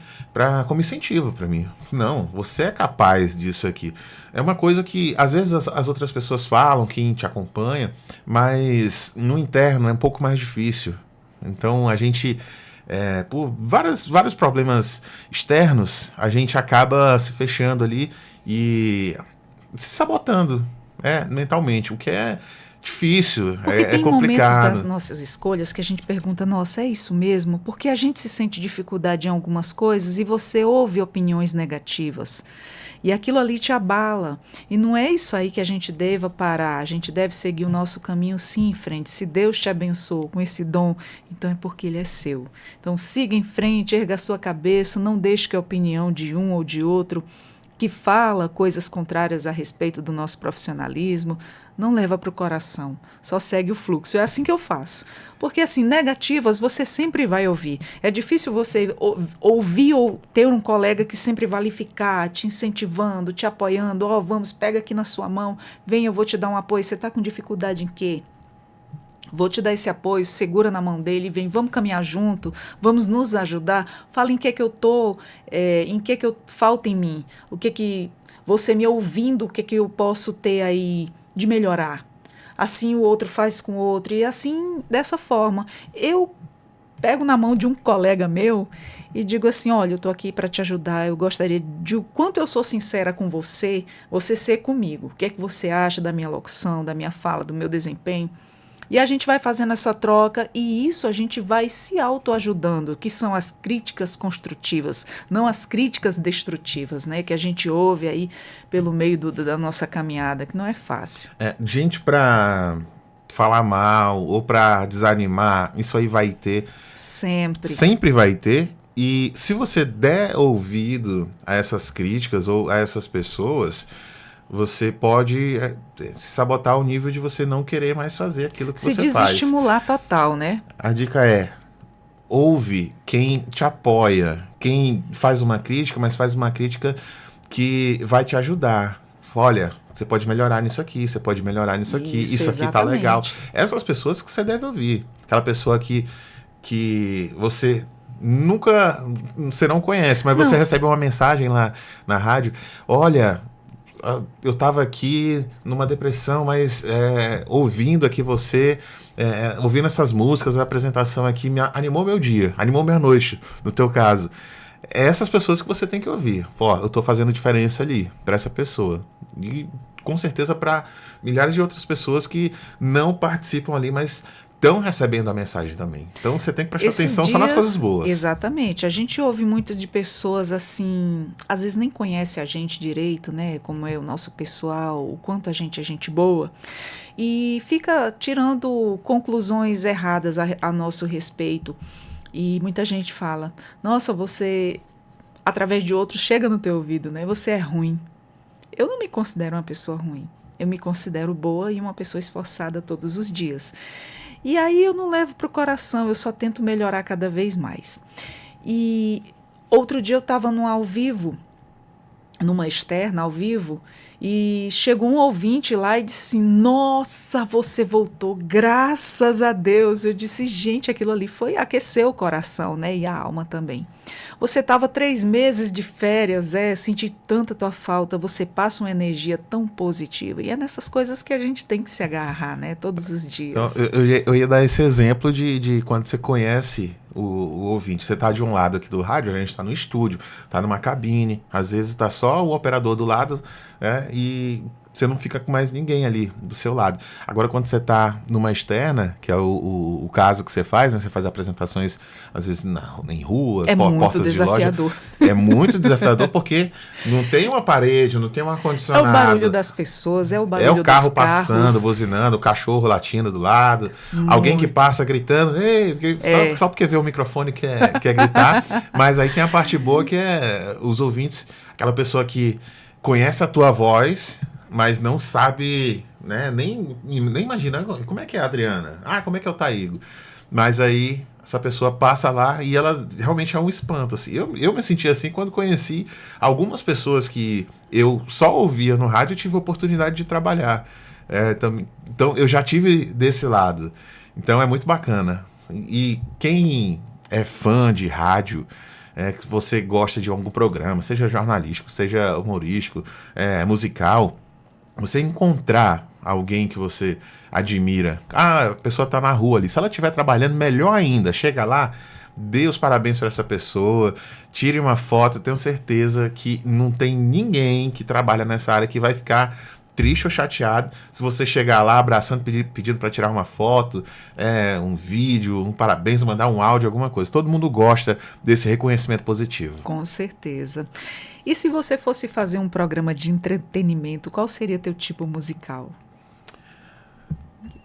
como incentivo para mim. Não, você é capaz disso aqui. É uma coisa que às vezes as outras pessoas falam, quem te acompanha, mas no interno é um pouco mais difícil. Então a gente por vários problemas externos, a gente acaba se fechando ali e se sabotando, mentalmente, o que é difícil, Porque tem momentos complicado. das nossas escolhas que a gente pergunta, nossa, é isso mesmo? Porque a gente se sente dificuldade em algumas coisas e você ouve opiniões negativas. E aquilo ali te abala. E não é isso aí que a gente deva parar. A gente deve seguir o nosso caminho sim em frente. Se Deus te abençoou com esse dom, então é porque ele é seu. Então siga em frente, erga a sua cabeça, não deixe que a opinião de um ou de outro que fala coisas contrárias a respeito do nosso profissionalismo, não leva para o coração, só segue o fluxo. É assim que eu faço. Porque, assim, negativas você sempre vai ouvir. É difícil você ouvir ou ter um colega que sempre vai lhe ficar te incentivando, te apoiando. Vamos, pega aqui na sua mão, vem, eu vou te dar um apoio. Você está com dificuldade em quê? Vou te dar esse apoio, segura na mão dele, vem, vamos caminhar junto, vamos nos ajudar. Fala em que eu tô, em que eu falta em mim, o que você me ouvindo, o que eu posso ter aí de melhorar. Assim o outro faz com o outro e assim, dessa forma. Eu pego na mão de um colega meu e digo assim, olha, eu tô aqui para te ajudar, eu gostaria de o quanto eu sou sincera com você, você ser comigo. O que é que você acha da minha locução, da minha fala, do meu desempenho? E a gente vai fazendo essa troca e isso a gente vai se autoajudando, que são as críticas construtivas, não as críticas destrutivas, né? Que a gente ouve aí pelo meio da nossa caminhada, que não é fácil. Gente para falar mal ou para desanimar, isso aí vai ter. Sempre. Sempre vai ter. E se você der ouvido a essas críticas ou a essas pessoas, você pode se sabotar ao nível de você não querer mais fazer aquilo que você faz. Se desestimular total, né? A dica é, ouve quem te apoia, quem faz uma crítica, mas faz uma crítica que vai te ajudar. Olha, você pode melhorar nisso aqui, você pode melhorar nisso aqui, isso aqui tá legal. Essas pessoas que você deve ouvir. Aquela pessoa que você nunca, você não conhece, mas você recebe uma mensagem lá na rádio, olha, eu estava aqui numa depressão, mas ouvindo aqui você, ouvindo essas músicas, a apresentação aqui me animou meu dia, animou minha noite, no teu caso. É essas pessoas que você tem que ouvir. Eu estou fazendo diferença ali para essa pessoa. E com certeza para milhares de outras pessoas que não participam ali, mas estão recebendo a mensagem também. Então você tem que prestar atenção só nas coisas boas. Exatamente. A gente ouve muito de pessoas assim, às vezes nem conhece a gente direito, né? Como é o nosso pessoal, o quanto a gente é gente boa. E fica tirando conclusões erradas a nosso respeito. E muita gente fala, nossa, você, através de outros, chega no teu ouvido, né? Você é ruim. Eu não me considero uma pessoa ruim. Eu me considero boa e uma pessoa esforçada todos os dias. E aí eu não levo para o coração, eu só tento melhorar cada vez mais. E outro dia eu estava num ao vivo, numa externa ao vivo, e chegou um ouvinte lá e disse assim, nossa, você voltou, graças a Deus. Eu disse, gente, aquilo ali aqueceu o coração, né? E a alma também. Você estava 3 meses de férias, senti tanta tua falta, você passa uma energia tão positiva. E é nessas coisas que a gente tem que se agarrar, né? Todos os dias. Então, eu ia dar esse exemplo de quando você conhece o ouvinte. Você está de um lado aqui do rádio, a gente está no estúdio, está numa cabine, às vezes está só o operador do lado, e você não fica com mais ninguém ali do seu lado. Agora, quando você está numa externa, que é o caso que você faz, né? Você faz apresentações, às vezes, em ruas, portas desafiador. de loja. É muito desafiador porque não tem uma parede, não tem um ar-condicionado. É o barulho das pessoas, é o barulho dos carros. É o carro passando, buzinando, o cachorro latindo do lado, alguém que passa gritando, ei, só porque vê o microfone quer gritar. Mas aí tem a parte boa que é os ouvintes, aquela pessoa que conhece a tua voz, mas não sabe, né, nem imagina como é que é a Adriana, como é que é o Taigo. Mas aí essa pessoa passa lá e ela realmente é um espanto. Assim. Eu me senti assim quando conheci algumas pessoas que eu só ouvia no rádio e tive a oportunidade de trabalhar. Então eu já tive desse lado. Então é muito bacana. E quem é fã de rádio, que você gosta de algum programa, seja jornalístico, seja humorístico, musical, você encontrar alguém que você admira, a pessoa está na rua ali, se ela estiver trabalhando, melhor ainda, chega lá, dê os parabéns para essa pessoa, tire uma foto. Eu tenho certeza que não tem ninguém que trabalha nessa área que vai ficar triste ou chateado se você chegar lá abraçando, pedindo para tirar uma foto, um vídeo, um parabéns, mandar um áudio, alguma coisa. Todo mundo gosta desse reconhecimento positivo. Com certeza. E se você fosse fazer um programa de entretenimento, qual seria teu tipo musical?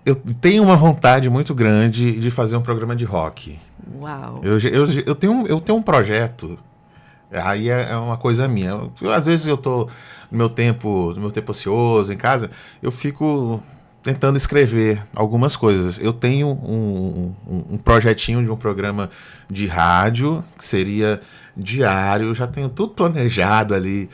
Eu tenho uma vontade muito grande de fazer um programa de rock. Uau! Eu tenho um projeto. Aí é uma coisa minha. Às vezes eu tô no meu tempo ocioso em casa, eu fico tentando escrever algumas coisas. Eu tenho um projetinho de um programa de rádio, que seria diário, eu já tenho tudo planejado ali,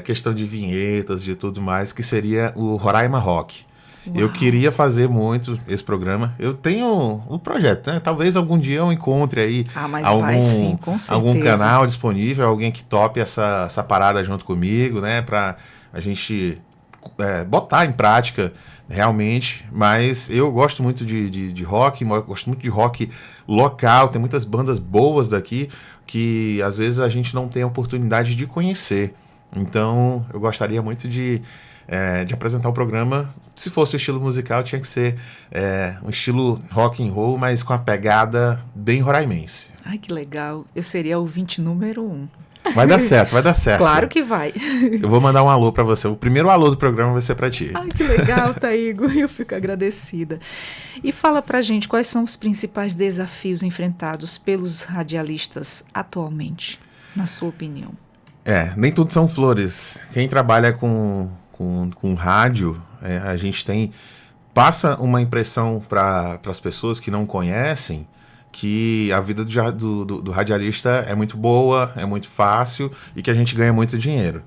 questão de vinhetas, de tudo mais, que seria o Roraima Rock. Uau. Eu queria fazer muito esse programa. Eu tenho um projeto, né? Talvez algum dia eu encontre aí mas vai sim, com certeza. Algum canal disponível, alguém que tope essa parada junto comigo, né? Pra a gente botar em prática realmente. Mas eu gosto muito de rock, gosto muito de rock local. Tem muitas bandas boas daqui que às vezes a gente não tem a oportunidade de conhecer. Então eu gostaria muito de apresentar um programa. Se fosse o estilo musical, tinha que ser um estilo rock and roll, mas com a pegada bem roraimense. Ai, que legal. Eu seria o ouvinte número 1. Vai dar certo, vai dar certo. Claro que vai. Eu vou mandar um alô pra você. O primeiro alô do programa vai ser pra ti. Ai, que legal, Taigo. Eu fico agradecida. E fala pra gente quais são os principais desafios enfrentados pelos radialistas atualmente, na sua opinião. Nem tudo são flores. Quem trabalha com rádio, a gente passa uma impressão para as pessoas que não conhecem que a vida do radialista é muito boa, é muito fácil e que a gente ganha muito dinheiro.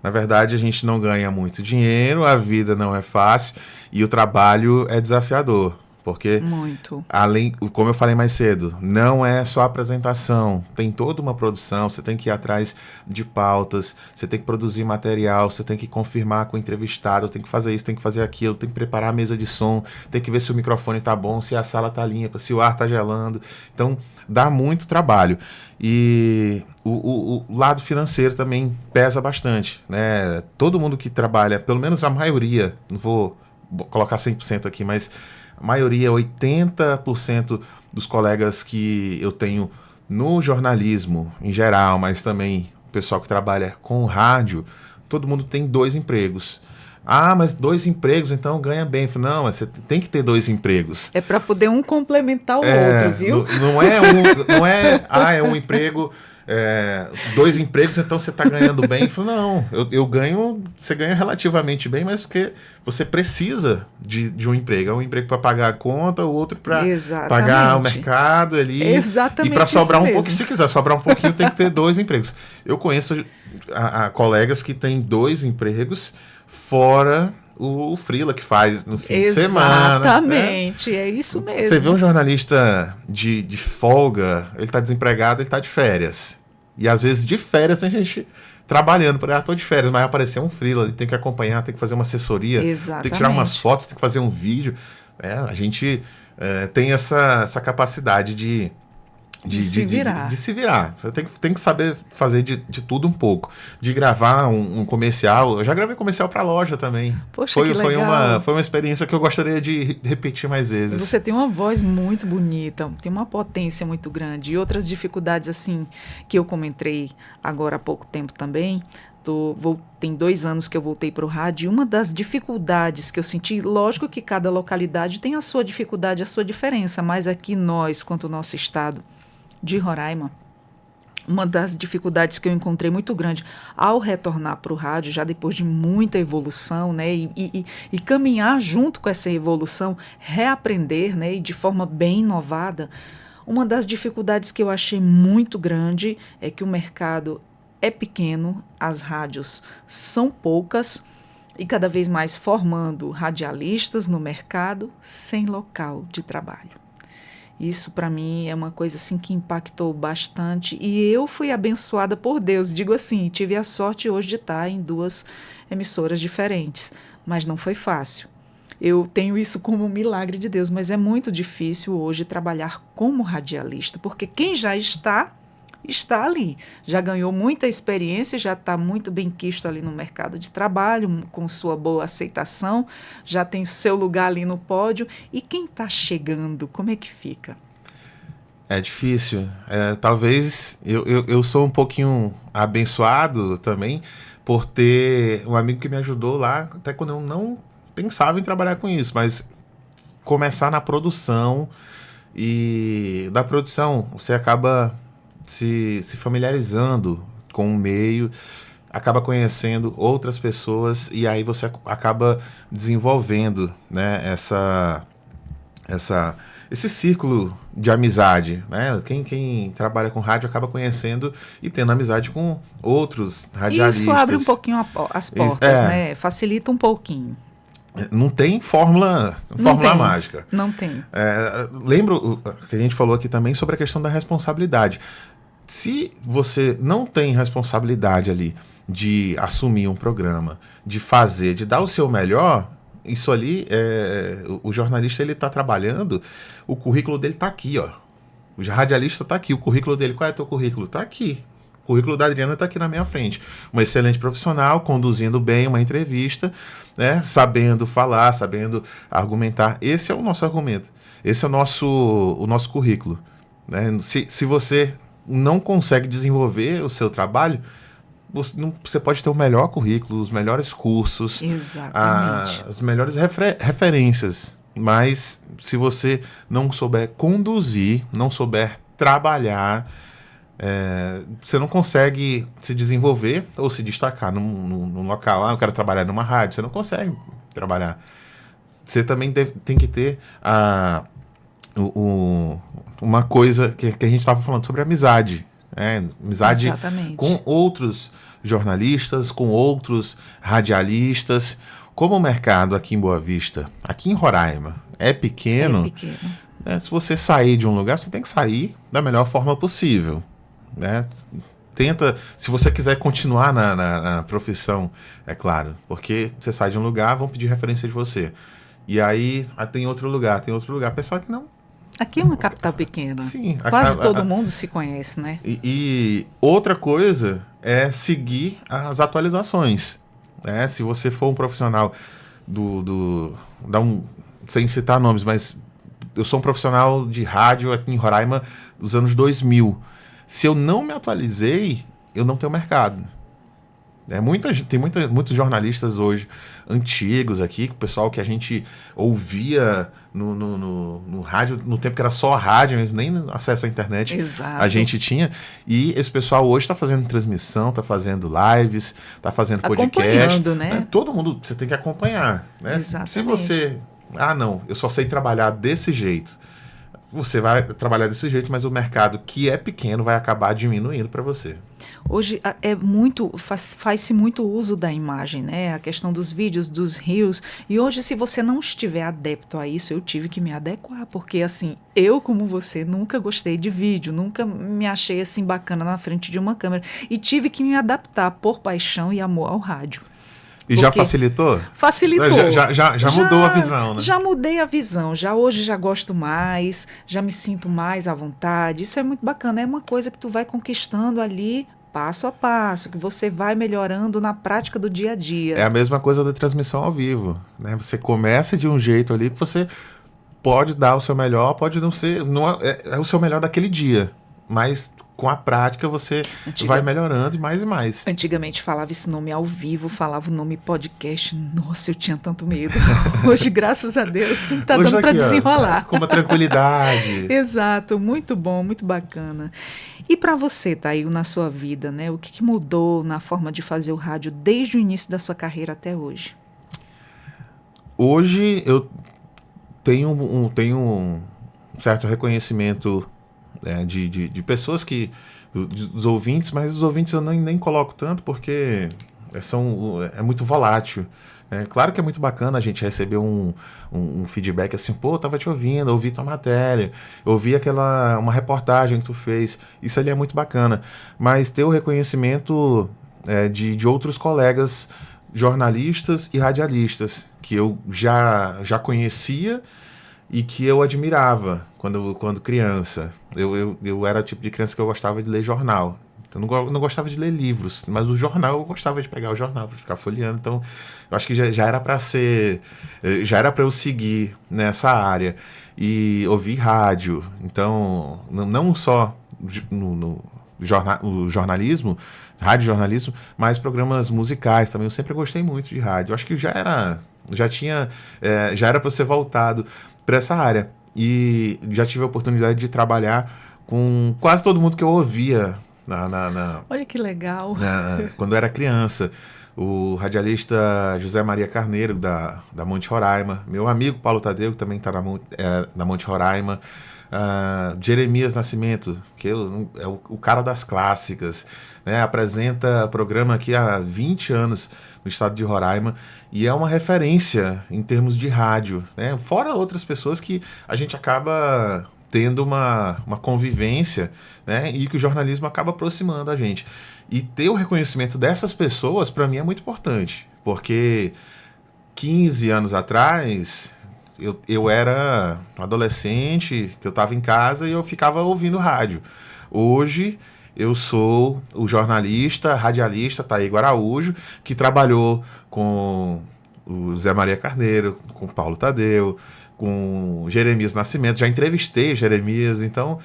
Na verdade, a gente não ganha muito dinheiro, a vida não é fácil e o trabalho é desafiador. Porque, muito. Como eu falei mais cedo, não é só apresentação, tem toda uma produção, você tem que ir atrás de pautas, você tem que produzir material, você tem que confirmar com o entrevistado, tem que fazer isso, tem que fazer aquilo, tem que preparar a mesa de som, tem que ver se o microfone tá bom, se a sala tá limpa, se o ar tá gelando. Então, dá muito trabalho. E o lado financeiro também pesa bastante, né? Todo mundo que trabalha, pelo menos a maioria, não vou colocar 100% aqui, mas a maioria, 80% dos colegas que eu tenho no jornalismo em geral, mas também o pessoal que trabalha com rádio, todo mundo tem 2 empregos. Ah, mas 2 empregos, então ganha bem. Não, você tem que ter 2 empregos. É para poder um complementar o outro, viu? É um emprego, 2 empregos, então você está ganhando bem. Não, eu ganho, você ganha relativamente bem, mas porque você precisa de um emprego. É um emprego para pagar a conta, o outro para pagar o mercado ali. Exatamente. E para sobrar um pouco, se quiser sobrar um pouquinho, tem que ter 2 empregos. Eu conheço colegas que têm 2 empregos, fora o freela que faz no fim de semana. Exatamente, é isso mesmo. Você vê um jornalista de folga, ele está desempregado, ele está de férias. E às vezes de férias tem gente trabalhando, estou de férias, mas aparecer um freela, ele tem que acompanhar, tem que fazer uma assessoria, Exatamente. Tem que tirar umas fotos, tem que fazer um vídeo. A gente tem essa capacidade de se virar. Você tem que saber fazer de tudo um pouco. De gravar um comercial. Eu já gravei comercial para loja também. Poxa, que legal. Foi uma experiência que eu gostaria de repetir mais vezes. Você tem uma voz muito bonita, tem uma potência muito grande. E outras dificuldades, assim, que eu comentei agora há pouco tempo também. Tem 2 anos que eu voltei para o rádio, e uma das dificuldades que eu senti, lógico que cada localidade tem a sua dificuldade, a sua diferença, mas aqui nós, quanto o nosso estado de Roraima, uma das dificuldades que eu encontrei muito grande ao retornar para o rádio, já depois de muita evolução, né, e caminhar junto com essa evolução, reaprender, né, e de forma bem inovada, uma das dificuldades que eu achei muito grande é que o mercado é pequeno, as rádios são poucas e cada vez mais formando radialistas no mercado sem local de trabalho. Isso, para mim, é uma coisa assim que impactou bastante e eu fui abençoada por Deus, digo assim, tive a sorte hoje de estar em 2 emissoras diferentes, mas não foi fácil. Eu tenho isso como um milagre de Deus, mas é muito difícil hoje trabalhar como radialista, porque quem já está ali, já ganhou muita experiência, já está muito bem quisto ali no mercado de trabalho, com sua boa aceitação, já tem seu lugar ali no pódio. E quem está chegando, como é que fica? É difícil. Talvez eu sou um pouquinho abençoado também por ter um amigo que me ajudou lá, até quando eu não pensava em trabalhar com isso, mas começar na produção, e da produção você acaba se familiarizando com o meio, acaba conhecendo outras pessoas, e aí você acaba desenvolvendo, né, esse círculo de amizade, né? Quem trabalha com rádio acaba conhecendo e tendo amizade com outros radialistas. Isso abre um pouquinho as portas, né? Facilita um pouquinho. Não tem fórmula mágica. Não tem. Lembro que a gente falou aqui também sobre a questão da responsabilidade. Se você não tem responsabilidade ali de assumir um programa, de fazer, de dar o seu melhor, isso ali, o jornalista, ele está trabalhando, o currículo dele está aqui, ó. O radialista está aqui, o currículo dele, qual é o teu currículo? Está aqui. O currículo da Adriana está aqui na minha frente. Uma excelente profissional, conduzindo bem uma entrevista, né? Sabendo falar, sabendo argumentar. Esse é o nosso argumento. Esse é o nosso currículo, né? Se você não consegue desenvolver o seu trabalho, você pode ter o melhor currículo, os melhores cursos, as melhores referências, mas se você não souber conduzir, não souber trabalhar, você não consegue se desenvolver ou se destacar num local. Eu quero trabalhar numa rádio, você não consegue trabalhar. Você também tem que ter uma coisa que a gente estava falando sobre amizade. Amizade Exatamente. Com outros jornalistas, com outros radialistas. Como o mercado aqui em Boa Vista, aqui em Roraima, é pequeno. Se você sair de um lugar, você tem que sair da melhor forma possível, né? Tenta, se você quiser continuar na profissão, é claro, porque você sai de um lugar, vão pedir referência de você. E aí tem outro lugar. Pessoal que não. Aqui é uma capital pequena. Sim, quase todo mundo se conhece, né? E outra coisa é seguir as atualizações. Se você for um profissional sem citar nomes, mas eu sou um profissional de rádio aqui em Roraima dos anos 2000. Se eu não me atualizei, eu não tenho mercado. Tem muitos jornalistas hoje antigos aqui, o pessoal que a gente ouvia no rádio, no tempo que era só a rádio, nem acesso à internet. Exato. A gente tinha. E esse pessoal hoje está fazendo transmissão, está fazendo lives, está fazendo podcast. Né? Todo mundo, você tem que acompanhar. Né? Exatamente. Se você... não, eu só sei trabalhar desse jeito. Você vai trabalhar desse jeito, mas o mercado, que é pequeno, vai acabar diminuindo para você. Hoje faz-se muito uso da imagem, né? A questão dos vídeos, dos reels. E hoje, se você não estiver adepto a isso, eu tive que me adequar. Porque, assim, eu, como você, nunca gostei de vídeo. Nunca me achei, assim, bacana na frente de uma câmera. E tive que me adaptar por paixão e amor ao rádio. E já facilitou? Facilitou. Já mudou a visão, né? Já mudei a visão. Hoje já gosto mais, já me sinto mais à vontade. Isso é muito bacana. É uma coisa que tu vai conquistando ali passo a passo, que você vai melhorando na prática do dia a dia. É a mesma coisa da transmissão ao vivo, né? Você começa de um jeito ali que você pode dar o seu melhor, pode não ser... é o seu melhor daquele dia, mas... Com a prática, você vai melhorando mais e mais. Antigamente falava esse nome ao vivo, falava o nome podcast. Nossa, eu tinha tanto medo. Hoje, graças a Deus, está dando para desenrolar. Com uma tranquilidade. Exato, muito bom, muito bacana. E para você, Thail, na sua vida, né? O que mudou na forma de fazer o rádio desde o início da sua carreira até hoje? Hoje eu tenho um certo reconhecimento de pessoas dos ouvintes, mas os ouvintes eu nem coloco tanto porque é muito volátil. Claro que é muito bacana a gente receber um feedback assim, tava te ouvindo, ouvi tua matéria, ouvi uma reportagem que tu fez, isso ali é muito bacana, mas ter o reconhecimento de outros colegas jornalistas e radialistas que eu já conhecia e que eu admirava quando criança. Eu era o tipo de criança que eu gostava de ler jornal. Então, não gostava de ler livros, mas o jornal eu gostava de pegar o jornal para ficar folheando. Então, eu acho que já era para ser, já era para eu seguir nessa área e ouvir rádio. Então, não só no jornalismo, rádio-jornalismo, mas programas musicais também. Eu sempre gostei muito de rádio. Eu acho que já era para ser voltado para essa área. E já tive a oportunidade de trabalhar com quase todo mundo que eu ouvia Olha que legal. Quando eu era criança. O radialista José Maria Carneiro, da Monte Roraima. Meu amigo Paulo Tadeu, que também está na Monte Roraima. Jeremias Nascimento, que é o cara das clássicas, né? Apresenta programa aqui há 20 anos no estado de Roraima e é uma referência em termos de rádio, né? Fora outras pessoas que a gente acaba tendo uma convivência, né? E que o jornalismo acaba aproximando a gente. E ter o reconhecimento dessas pessoas, para mim, é muito importante, porque 15 anos atrás eu era um adolescente, que eu estava em casa e eu ficava ouvindo rádio. Hoje eu sou o jornalista, radialista Taígo Araújo, que trabalhou com o Zé Maria Carneiro, com o Paulo Tadeu, com Jeremias Nascimento. Já entrevistei Jeremias, então,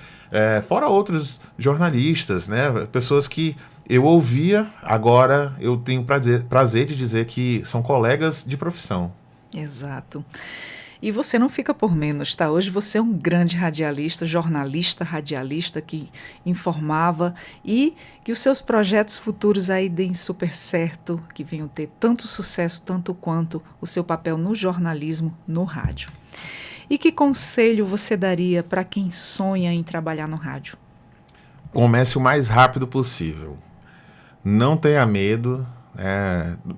fora outros jornalistas, né? Pessoas que eu ouvia, agora eu tenho prazer de dizer que são colegas de profissão. Exato. E você não fica por menos, tá? Hoje você é um grande radialista, jornalista, radialista que informava e que os seus projetos futuros aí deem super certo, que venham ter tanto sucesso, tanto quanto o seu papel no jornalismo, no rádio. E que conselho você daria para quem sonha em trabalhar no rádio? Comece o mais rápido possível. Não tenha medo.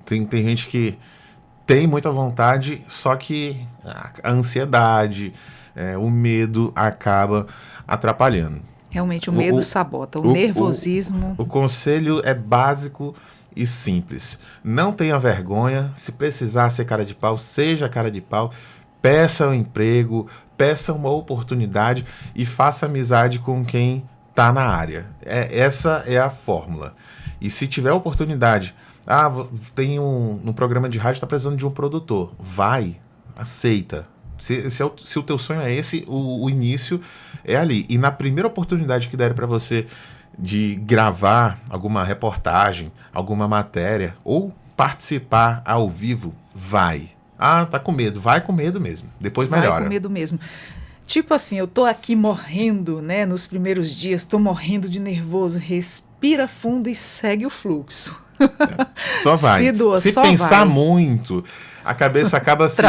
Tem gente que tem muita vontade, só que a ansiedade, o medo acaba atrapalhando. Realmente, o medo sabota, o nervosismo. O conselho é básico e simples. Não tenha vergonha. Se precisar ser cara de pau, seja cara de pau. Peça um emprego, peça uma oportunidade e faça amizade com quem está na área. Essa é a fórmula. E se tiver oportunidade, tem um programa de rádio, está precisando de um produtor. Vai, aceita. Se o teu sonho é esse, o início é ali. E na primeira oportunidade que der para você de gravar alguma reportagem, alguma matéria, ou participar ao vivo, vai. Tá com medo. Vai com medo mesmo. Depois melhora. Vai com medo mesmo. Tipo assim, eu tô aqui morrendo, né? Nos primeiros dias, tô morrendo de nervoso. Respira fundo e segue o fluxo. Só vai. Se só pensar vai. muito, a cabeça acaba se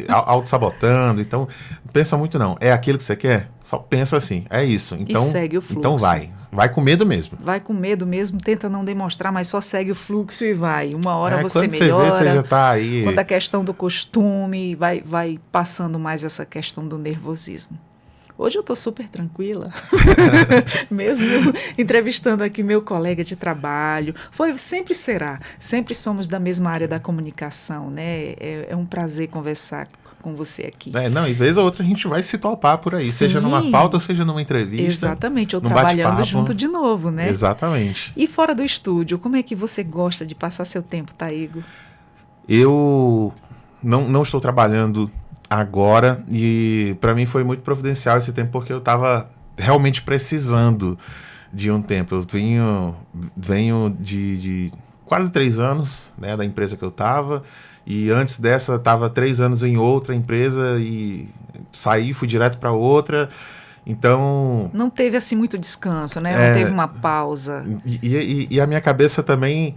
auto-sabotando. Então, pensa muito não. É aquilo que você quer? Só pensa assim. É isso. Então, e segue o fluxo. Então vai. Vai com medo mesmo. Vai com medo mesmo, tenta não demonstrar, mas só segue o fluxo e vai. Uma hora você quando melhora. Você vê, você já tá aí. Quando a questão do costume, vai passando mais essa questão do nervosismo. Hoje eu estou super tranquila, mesmo entrevistando aqui meu colega de trabalho. Sempre será, sempre somos da mesma área da comunicação, né? É um prazer conversar com você aqui. E vez ou outra a gente vai se topar por aí, Sim, seja numa pauta, seja numa entrevista. Exatamente, ou trabalhando junto de novo, né? Exatamente. E fora do estúdio, como é que você gosta de passar seu tempo, Taígo? Eu não estou trabalhando agora e para mim foi muito providencial esse tempo porque eu estava realmente precisando de um tempo. Eu venho de quase 3 anos, né, da empresa que eu estava. E antes dessa, estava 3 anos em outra empresa e saí, fui direto para outra. Então... Não teve assim muito descanso, né? Não teve uma pausa. E a minha cabeça também...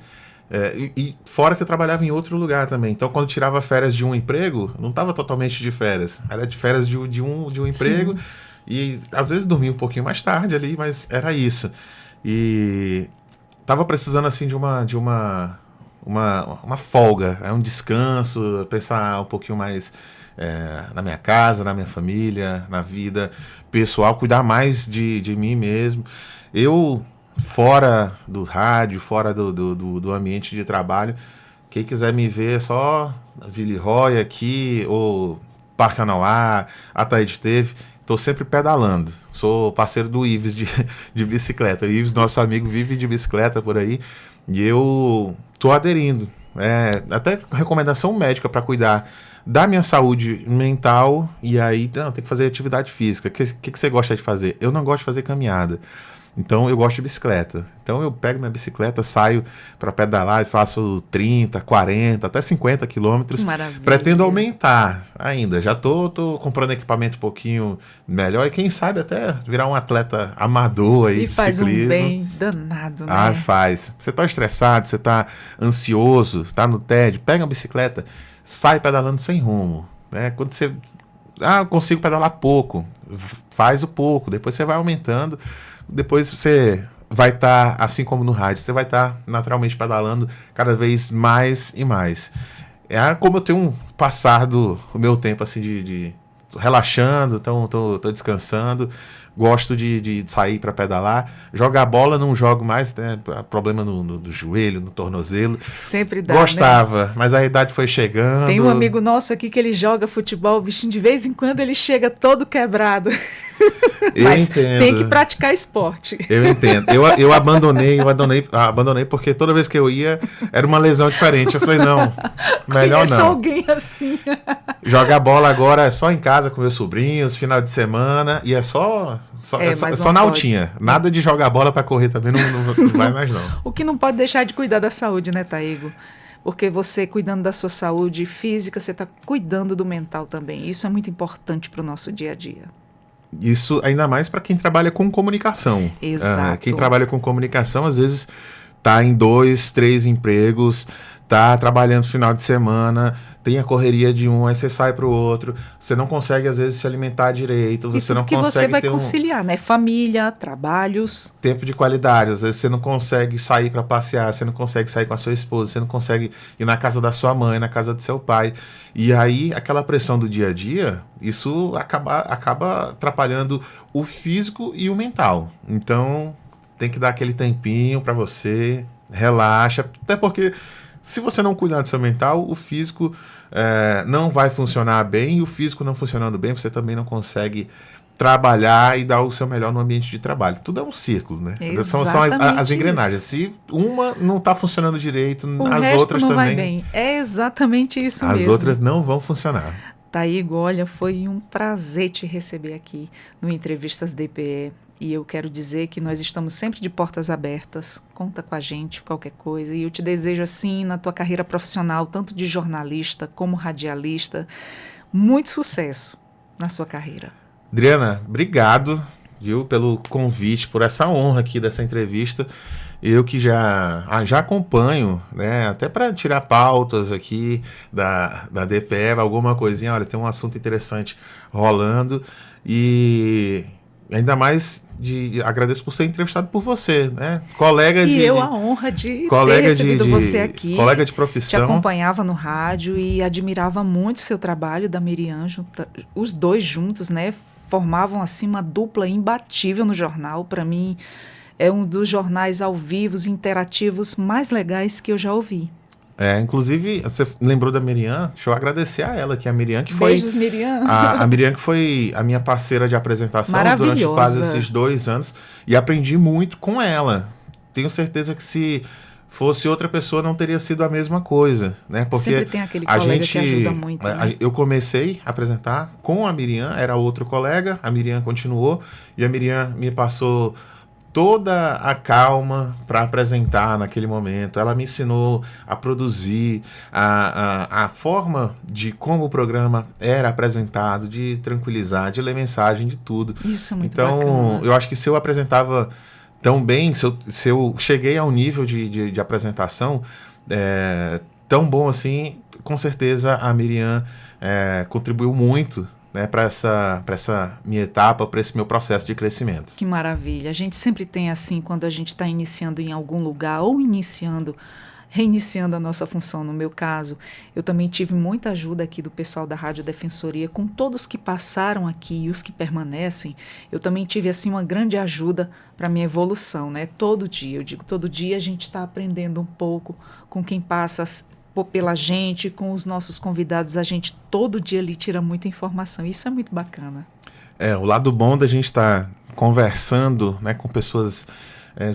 E fora que eu trabalhava em outro lugar também. Então, quando tirava férias de um emprego, não estava totalmente de férias. Era de férias de um emprego. Sim. E às vezes dormia um pouquinho mais tarde ali, mas era isso. E estava precisando assim de uma folga, um descanso, pensar um pouquinho mais na minha casa, na minha família, na vida pessoal, cuidar mais de mim mesmo. Eu, fora do rádio, fora do ambiente de trabalho, Quem quiser me ver é só Villeroy aqui, ou Parque Anauá, Ataíde Teve. Estou sempre pedalando. Sou parceiro do Ives de bicicleta. O Ives, nosso amigo, vive de bicicleta por aí. E eu estou aderindo. Até recomendação médica para cuidar da minha saúde mental. E aí, tem que fazer atividade física. O que você gosta de fazer? Eu não gosto de fazer caminhada. Então, eu gosto de bicicleta. Então, eu pego minha bicicleta, saio para pedalar e faço 30, 40, até 50 quilômetros. Maravilha. Pretendo aumentar ainda. Já tô comprando equipamento um pouquinho melhor e quem sabe até virar um atleta amador aí e de faz ciclismo. Um bem danado, né? Ah, faz. Você tá estressado, você tá ansioso, tá no tédio, pega uma bicicleta, sai pedalando sem rumo. Né? Quando você... eu consigo pedalar pouco. Faz o pouco, depois você vai aumentando. Depois você vai estar, assim como no rádio, você vai estar naturalmente pedalando cada vez mais e mais. Como eu tenho passado o meu tempo assim de relaxando, então tô descansando, gosto de sair para pedalar. Jogar bola não jogo mais, né? Problema no joelho, no tornozelo. Sempre dá, Gostava, né? Mas a idade foi chegando. Tem um amigo nosso aqui que ele joga futebol, o bichinho de vez em quando ele chega todo quebrado. Mas entendo. Tem que praticar esporte. Eu entendo. Eu abandonei porque toda vez que eu ia era uma lesão diferente. Eu falei, não, melhor Conheço não. alguém assim. Jogar bola agora é só em casa com meus sobrinhos, final de semana, e é só na altinha. Nada de jogar bola para correr também, não vai mais não. O que não pode deixar de cuidar da saúde, né, Taigo? Porque você cuidando da sua saúde física, você está cuidando do mental também. Isso é muito importante para o nosso dia a dia. Isso ainda mais para quem trabalha com comunicação. Exato. Quem trabalha com comunicação, às vezes, está em 2, 3 empregos, está trabalhando no final de semana, tem a correria de um, aí você sai para o outro, você não consegue, às vezes, se alimentar direito, você não consegue você vai ter conciliar, né? Família, trabalhos. Tempo de qualidade. Às vezes você não consegue sair para passear, você não consegue sair com a sua esposa, você não consegue ir na casa da sua mãe, na casa do seu pai. E aí, aquela pressão do dia a dia, isso acaba atrapalhando o físico e o mental. Então, tem que dar aquele tempinho para você, relaxa. Até porque, se você não cuidar do seu mental, o físico não vai funcionar bem. E o físico não funcionando bem, você também não consegue trabalhar e dar o seu melhor no ambiente de trabalho. Tudo é um círculo, né? São as engrenagens. Isso. Se uma não está funcionando direito, as outras não também... vai bem. É exatamente isso mesmo. As outras não vão funcionar. Taigo, olha, foi um prazer te receber aqui no Entrevistas DPE. E eu quero dizer que nós estamos sempre de portas abertas. Conta com a gente, qualquer coisa. E eu te desejo, assim, na tua carreira profissional, tanto de jornalista como radialista, muito sucesso na sua carreira. Adriana, obrigado, viu, pelo convite, por essa honra aqui dessa entrevista. Eu que já acompanho, né, até para tirar pautas aqui da DPE, alguma coisinha, olha, tem um assunto interessante rolando e ainda mais agradeço por ser entrevistado por você, né, a honra de ter recebido você aqui. Colega de profissão. Te acompanhava no rádio e admirava muito o seu trabalho, da Miriam, os dois juntos, né, formavam assim uma dupla imbatível no jornal. Para mim, é um dos jornais ao vivo, interativos mais legais que eu já ouvi. Inclusive, você lembrou da Miriam? Deixa eu agradecer a ela, que a Miriam que foi... Beijos, Miriam. A Miriam que foi a minha parceira de apresentação durante quase esses 2 anos. E aprendi muito com ela. Tenho certeza que se fosse outra pessoa não teria sido a mesma coisa, né? Porque sempre tem aquele colega que ajuda muito, né? Eu comecei a apresentar com a Miriam, era outro colega, a Miriam continuou e a Miriam me passou toda a calma para apresentar naquele momento. Ela me ensinou a produzir, a forma de como o programa era apresentado, de tranquilizar, de ler mensagem, de tudo. Isso é muito bacana. Então, eu acho que se eu apresentava tão bem, se eu cheguei a um nível de apresentação tão bom assim, com certeza a Miriam contribuiu muito, né, para essa minha etapa, para esse meu processo de crescimento. Que maravilha. A gente sempre tem assim, quando a gente está iniciando em algum lugar ou reiniciando a nossa função. No meu caso, eu também tive muita ajuda aqui do pessoal da Rádio Defensoria, com todos que passaram aqui e os que permanecem. Eu também tive assim uma grande ajuda para minha evolução, né? Todo dia, eu digo, todo dia a gente está aprendendo um pouco com quem passa pela gente, com os nossos convidados, a gente todo dia ali tira muita informação. Isso é muito bacana. O lado bom da gente estar conversando, né, com pessoas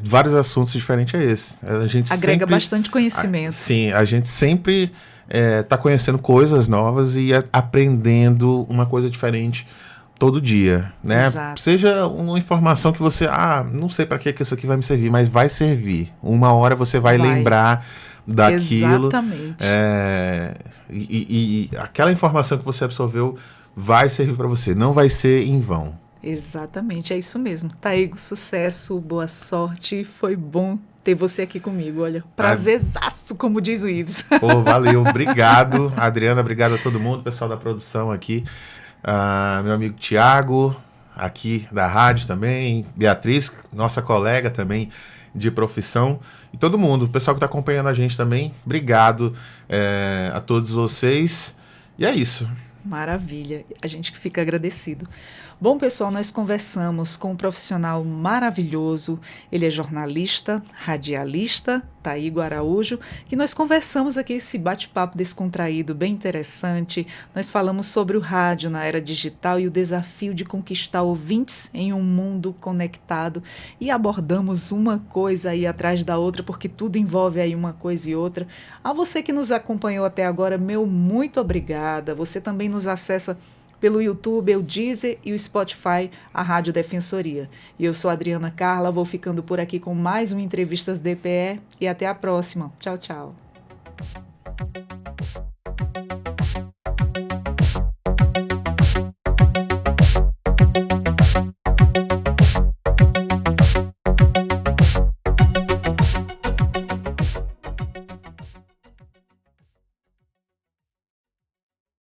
de vários assuntos diferentes é esse. A gente agrega sempre, bastante conhecimento. Sim, a gente sempre está conhecendo coisas novas e aprendendo uma coisa diferente todo dia, né? Exato. Seja uma informação que você, não sei para que isso aqui vai me servir, mas vai servir. Uma hora você vai lembrar daquilo. Exatamente. E aquela informação que você absorveu vai servir para você, não vai ser em vão. Exatamente, é isso mesmo. Taigo, sucesso, boa sorte, foi bom ter você aqui comigo, olha, prazerzaço, como diz o Ives. Valeu, obrigado, Adriana, obrigado a todo mundo, pessoal da produção aqui, meu amigo Tiago, aqui da rádio também, Beatriz, nossa colega também de profissão, e todo mundo, o pessoal que está acompanhando a gente também, obrigado a todos vocês, e é isso. Maravilha, a gente que fica agradecido. Bom, pessoal, nós conversamos com um profissional maravilhoso, ele é jornalista, radialista, Taigo Araújo, que nós conversamos aqui esse bate-papo descontraído, bem interessante. Nós falamos sobre o rádio na era digital e o desafio de conquistar ouvintes em um mundo conectado e abordamos uma coisa aí atrás da outra, porque tudo envolve aí uma coisa e outra. A você que nos acompanhou até agora, meu muito obrigada. Você também nos acessa pelo YouTube, o Deezer e o Spotify, a Rádio Defensoria. E eu sou Adriana Carla, vou ficando por aqui com mais um Entrevistas DPE e até a próxima. Tchau, tchau.